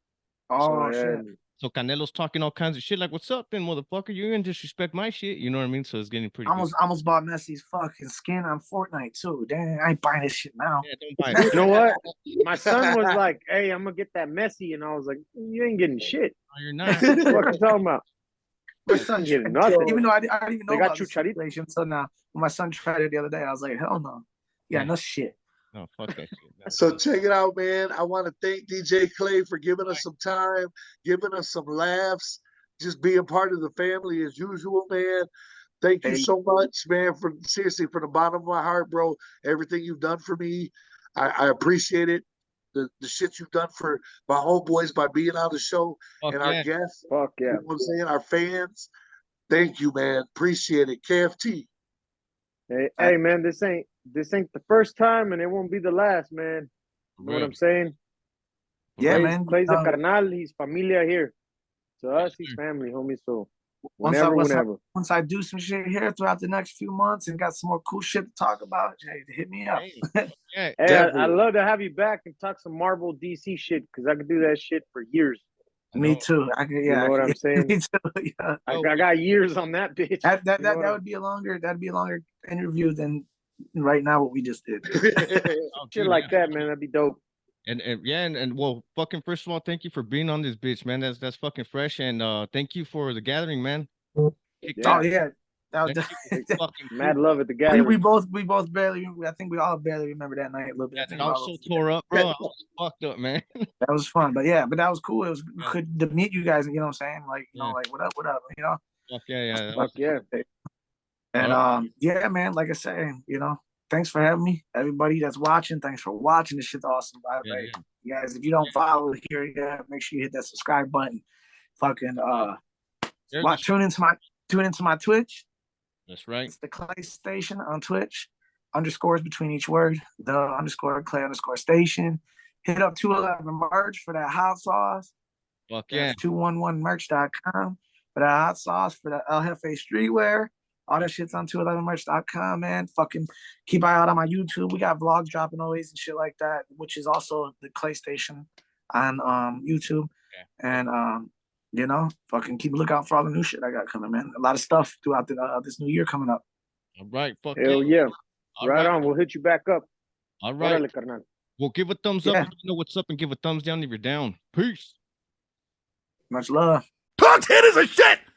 Oh yeah. shit. So Canelo's talking all kinds of shit, like, "What's up, then, motherfucker? You're gonna disrespect my shit." You know what I mean? So it's getting pretty I good. almost bought Messi's fucking skin on Fortnite too. Dang, I ain't buying this shit now. Yeah, don't buy it. You know what? My son was like, "Hey, I'm gonna get that messy," and I was like, "You ain't getting shit. No, you're not. What you talking about?" My son Get tried nothing. even though I didn't even They know got about the Chicharito. situation until now. When my son tried it the other day, I was like, hell no. Yeah, no shit. No, fuck that shit. That's So check it out, man. I want to thank DJ Clay for giving us some time, giving us some laughs, just being part of the family as usual, man. Thank you Hey. so much, man, for seriously from the bottom of my heart, bro. Everything you've done for me, I appreciate it. The shit you've done for my homeboys by being on the show fuck and yeah. our guests. Fuck You yeah. know what I'm saying? Our fans. Thank you, man. Appreciate it. KFT. Hey, man, this ain't the first time, and it won't be the last, man. You know what I'm saying? Yeah, Clay's, man. Clay's a carnal. He's familia here. To us, he's family, homie. So Once I do some shit here throughout the next few months and got some more cool shit to talk about, hey, hit me up. Yeah, hey, I love to have you back and talk some Marvel DC shit because I could do that shit for years. Me too. You know what I'm saying? Me too. Yeah. I got years on that bitch. That would be a longer interview than right now what we just did. Shit like that, man. That'd be dope. And yeah, and well, fucking first of all, thank you for being on this bitch, man. That's fucking fresh. And thank you for the gathering, man. Yeah. Oh yeah. Fucking Mad cool. love at the gathering. we both barely, I think we all barely remember that night a little bit. I was so tore up, bro. I was fucked up, man. That was fun. But that was cool. It was good to meet you guys, you know what I'm saying? Like, you know, like what up, you know? Fuck yeah. Fuck yeah. And yeah, man, like I said, you know, thanks for having me. Everybody that's watching, thanks for watching. This shit's awesome. By the way, you guys, if you don't follow here yet, make sure you hit that subscribe button. Fucking tune into my Twitch. That's right. It's the Clay Station on Twitch. Underscores between each word. The _ Clay _ Station. Hit up 211 merch for that hot sauce. Fuck yeah. 211merch.com for that hot sauce, for that El Jefe streetwear. All that shit's on 211merch.com, man. Fucking keep an eye out on my YouTube. We got vlogs dropping always and shit like that, which is also the Clay Station on YouTube. And you know, fucking keep a lookout for all the new shit I got coming, man. A lot of stuff throughout this new year coming up. All right, fuck Hell yeah. Right on. We'll hit you back up. All right. Órale, carnal. Well, give a thumbs up if you know what's up, and give a thumbs down if you're down. Peace. Much love. Content is a shit.